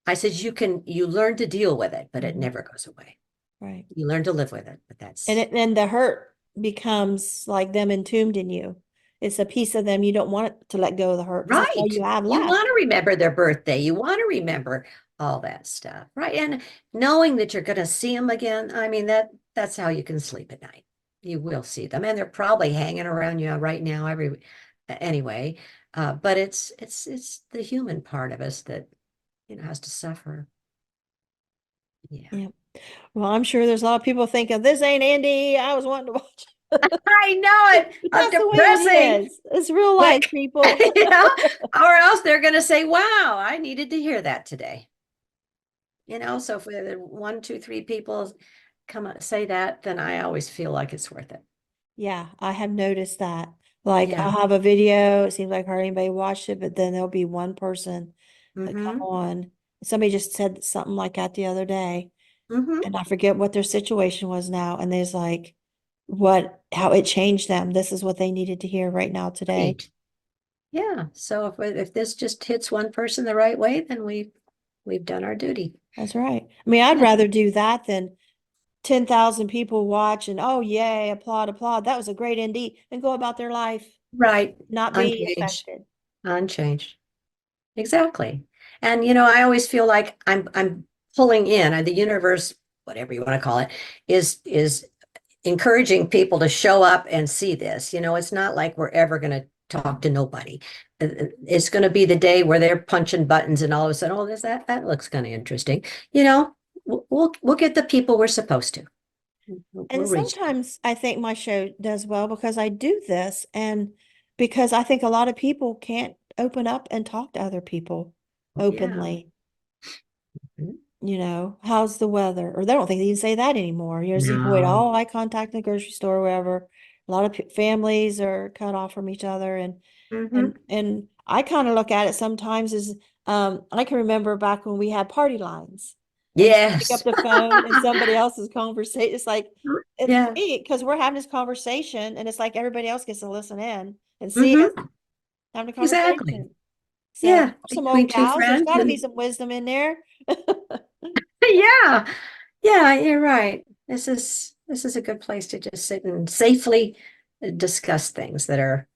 I said, you learn to deal with it, but it Mhm. never goes away. Right. You learn to live with it, but that's, And the hurt becomes like them entombed in you. It's a piece of them you don't want it to let go of the hurt because that's all right. you have You left. want to remember their birthday. You want to remember all that stuff, right? And knowing that you're going to see them again, I mean, that's how you can sleep at night. You will see them, and they're probably hanging around you right now anyway. But it's the human part of us that, has to suffer. Yeah. Yeah. Well, I'm sure there's a lot of people thinking this ain't NDE. I was wanting to watch. I know it. But How that's the way it depressing. is. It's real life, Like, people. or else they're going to say, wow, I needed to hear that today. So if we have one, two, three people come up say that, then I always feel like it's worth it. Yeah, I have noticed that. Like Yeah. I'll have a video, it seems like hardly anybody watched it, but then there'll be one person that come Mm-hmm. on. Somebody just said something like that the other day, Mm-hmm. and I forget what their situation was now. And there's like how it changed them. This is what they needed to hear right now today. Right. Yeah. So if this just hits one person the right way, then we've done our duty. That's right. I mean, I'd Yeah. rather do that than 10,000 people watch and oh, yay, applaud, applaud. That was a great ND and go about their life Right. not being Unchanged. affected. Unchanged. Exactly. And I always feel like I'm pulling in, and the universe, whatever you want to call it, is encouraging people to show up and see this. It's not like we're ever going to talk to nobody. It's going to be the day where they're punching buttons and all of a sudden, oh, that looks kind of interesting. We'll get the people we're supposed to. We'll And reach them. sometimes I think my show does well because I do this and because I think a lot of people can't open up and talk to other people Oh, yeah. openly. How's the weather? Or they don't think they even say that anymore. You just avoid No. all eye contact in the grocery store, wherever. A lot of families are cut off from each other, and Mm-hmm. and I kind of look at it sometimes as I can remember back when we had party lines, and you pick up Yes. the phone and somebody else's conversation. It's like it's Yeah. sweet because we're having this conversation, and it's like everybody else gets to listen in and see us Mm-hmm. having a Exactly. conversation. So Yeah. some old Between two gals, there's friends got to be and some wisdom in there. yeah. Yeah, you're right. This is a good place to just sit and safely discuss things that are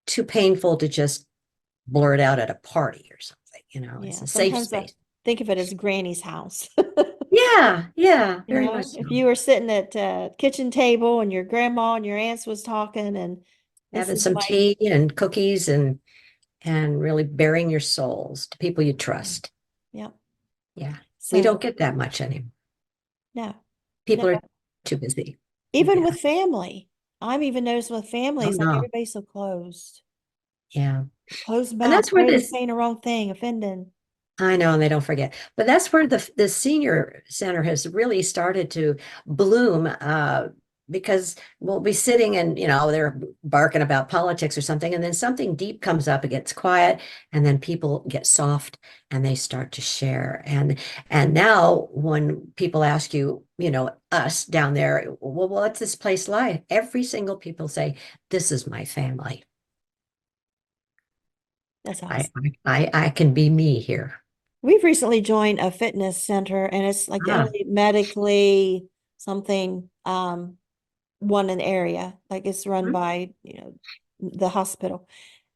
too painful to just blurt out at a party or something. It's Yeah, a safe sometimes I space. think of it as Granny's house. Yeah, yeah, very much so. If you were sitting at kitchen table and your grandma and your aunts was talking, and this Having is some like, tea and cookies and really bearing your souls to people you trust. yeah. Yeah. We don't So get that much anymore. no, no. People are too busy. Even Yeah. with family, I'm even noticed with Oh families, like no. everybody's so closed, Yeah. closed And mouth, that's where afraid of this saying the wrong thing, offending. I know, and they don't forget. But that's where the senior center has really started to bloom, because we'll be sitting and they're barking about politics or something, and then something deep comes up, it gets quiet, and then people get soft and they start to share. And now when people ask you, us down there, well, what's this place like? Every single people say, this is my family. That's I awesome. I can be me here. We've recently joined a fitness center, and it's like the Ah, only medically something one in the area. Like it's run by, the hospital.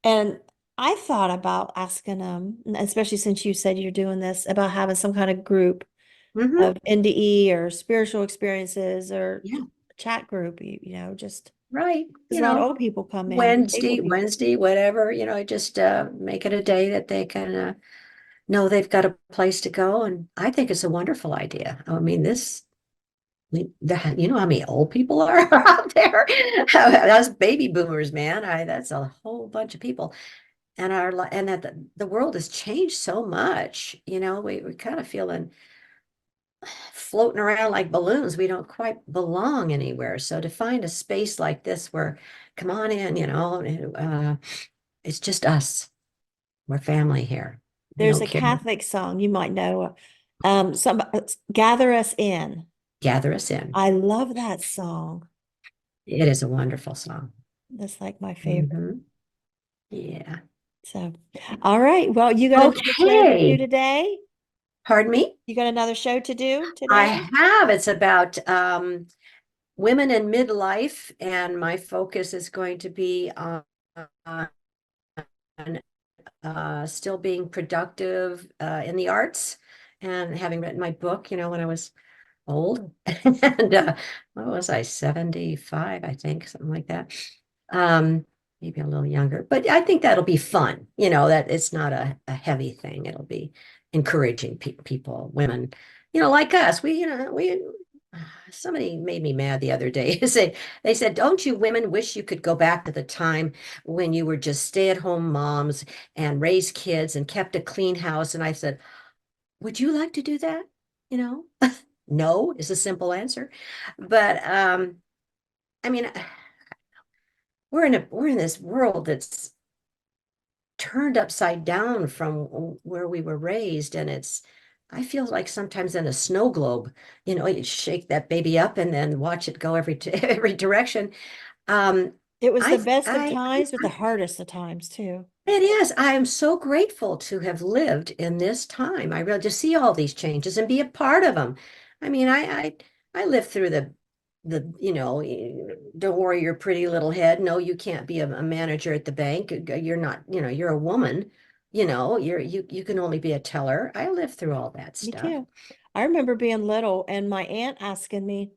And I thought about asking them, especially since you said you're doing this, about having some kind of group mm-hmm. of NDE or spiritual experiences or Yeah. chat group, just Right. because a lot of old people come in, Wednesday, disabled people. Wednesday, whatever, just make it a day that they can know they've got a place to go. And I think it's a wonderful idea. I mean, you know how many old people are out there? Us baby boomers, man. That's a whole bunch of people. And that the world has changed so much. We're kind of feeling floating around like balloons. We don't quite belong anywhere. So to find a space like this where, come on in, it's just us. We're family here. We There's don't a care. Catholic song you might know. Gather Us In. Gather us in. I love that song. It is a wonderful song. That's like my favorite. Mhm. Yeah. So, all right. Well, you got another show to do Okay. today? Pardon me? You got another show to do I today? have. It's about women in midlife, and my focus is going to be on still being productive in the arts and having written my book, when I was old. And what was I, 75, I think, something like that. Maybe a little younger, but I think that'll be fun, that it's not a heavy thing. It'll be encouraging people, women, like us. Somebody made me mad the other day. They said, don't you women wish you could go back to the time when you were just stay-at-home moms and raised kids and kept a clean house? And I said, would you like to do that? You know, no is a simple answer. But I mean, we're in this world that's turned upside down from where we were raised, and I feel like sometimes in a snow globe, you shake that baby up and then watch it go every direction. Um, It was the I best of I times, but the hardest of times too. It is. I am so grateful to have lived in this time. I really just see all these changes and be a part of them. I mean, I lived through don't worry your pretty little head. No, you can't be a manager at the bank. You're not, you're a woman. You can only be a teller. I lived through all that Me stuff. too. I remember being little and my aunt asking me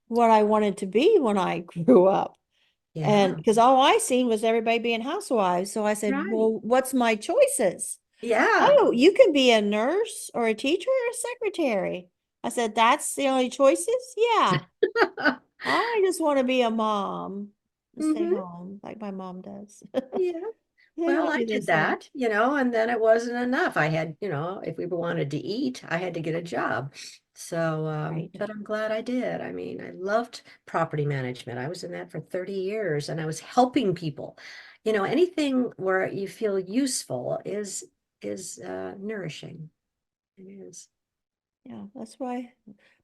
what I wanted to be when I grew up. And Yeah, because all I seen was everybody being housewives. So I said, right. well, what's my choices? Yeah. Oh, you can be a nurse or a teacher or a secretary. I said, that's the only choices? Yeah. I just want to be a mom and stay Hmm. home like my mom does. Yeah. Yeah, Well, I'll I do the did same. that, and then it wasn't enough. I had, if we wanted to eat, I had to get a job. So, Right. but I'm glad I did. I mean, I loved property management. I was in that for 30 years and I was helping people. Anything where you feel useful is nourishing. It is. Yeah, that's why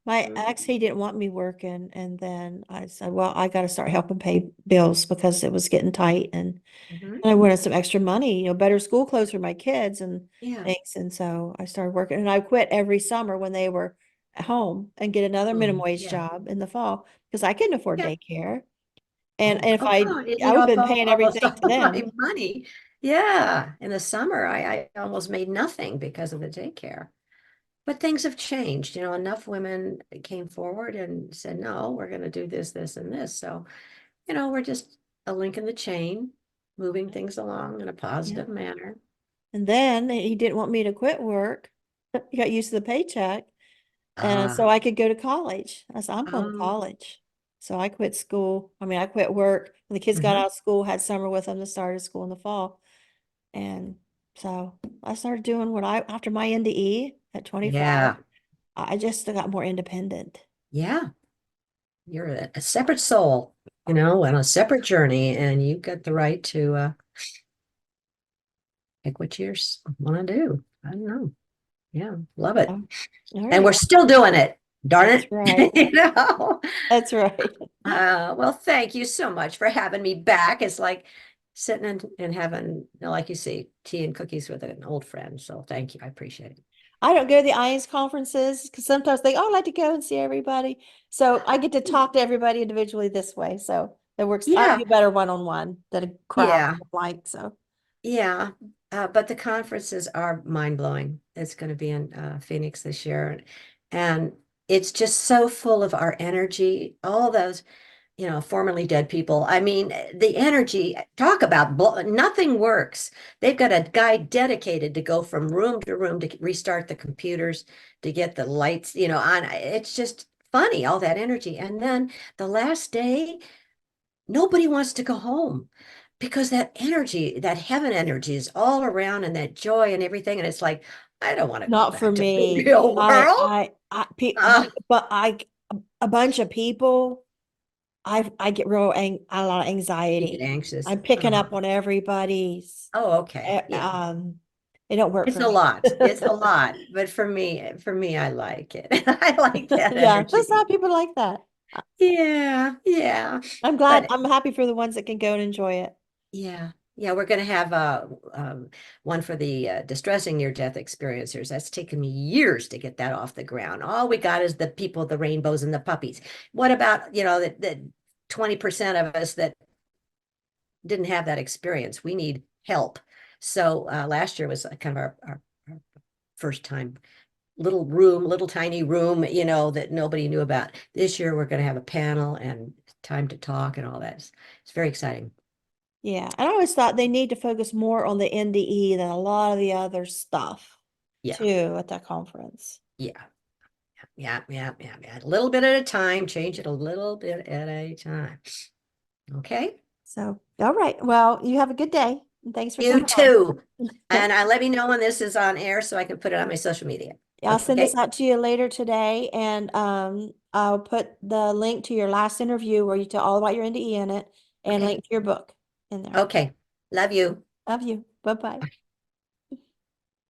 my Mhm. ex, he didn't want me working. And then I said, well, I got to start helping pay bills because it was getting tight. Mhm. And I wanted some extra money, better school clothes for my kids and Yeah. things. And so I started working and I quit every summer when they were at home and get another minimum Oh, wage yeah. job in the fall because I couldn't afford Yeah. daycare. Oh, And if come on. It I ate would have up been paying almost everything all to my them. money. Yeah. In the summer, I almost made nothing because of the daycare. But things have changed. Enough women came forward and said, no, we're going to do this, this, and this. So, we're just a link in the chain, moving things along in a Yeah. positive manner. And then he didn't want me to quit work. He got used to the paycheck. And so Ah, I could go to college. I said, I'm going to um, college. So I quit school. I mean, I quit work when the kids got mhm. out of school, had summer with them, to started school in the fall. And so I started doing after my NDE at 25, Yeah. I just got more independent. Yeah. You're a separate soul, on a separate journey, and you've got the right to pick what you want to do. I don't know. Yeah. Love it. Oh, all And right. we're still doing it. Darn That's it. right. You know. That's right. Well, thank you so much for having me back. It's like sitting and having, like you say, tea and cookies with an old friend. So thank you. I appreciate it. I don't go to the IANS conferences because sometimes they, oh, I like to go and see everybody. So I get to talk to everybody individually this way. So it works. I Yeah, do better one-on-one than a crowd yeah, like so. yeah. But the conferences are mind-blowing. It's going to be in Phoenix this year. And it's just so full of our energy, all those formerly dead people. I mean, the energy, talk about nothing works. They've got a guy dedicated to go from room to room to restart the computers, to get the lights, on. It's just funny, all that energy. And then the last day, nobody wants to go home because that energy, that heaven energy is all around and that joy and everything. And it's like, I don't want to go Not for back to the me. real world. Uh, But a bunch of people, I get a lot of you anxiety. get anxious. I'm picking up on everybody's, Oh, okay. uh, Yeah. um, it don't work It's for a me. lot. It's a lot. But for me, I like it. I like that Yeah, there's energy. not people like that. Yeah. Yeah. I'm glad, But I'm happy for the ones that can go and enjoy it. yeah. Yeah, we're going to have one for the distressing near-death experiencers. That's taken me years to get that off the ground. All we got is the people, the rainbows, and the puppies. What about, the 20% of us that didn't have that experience? We need help. So last year was kind of our first time little tiny room, that nobody knew about. This year we're going to have a panel and time to talk and all that. It's very exciting. Yeah, and I always thought they need to focus more on the NDE than a lot of the other stuff Yeah, too at that conference. yeah, yeah, yeah, yeah, yeah. A little bit at a time, change it a little bit at a time. Okay. So, all right. Well, you have a good day. And thanks for You coming on. too. And let me know when this is on air so I can put it on my social media. I'll send Okay. this out to you later today, and I'll put the link to your last interview where you tell all about your NDE in it, and Okay. link to your book in there. Okay. Love you. Love you. Bye-bye.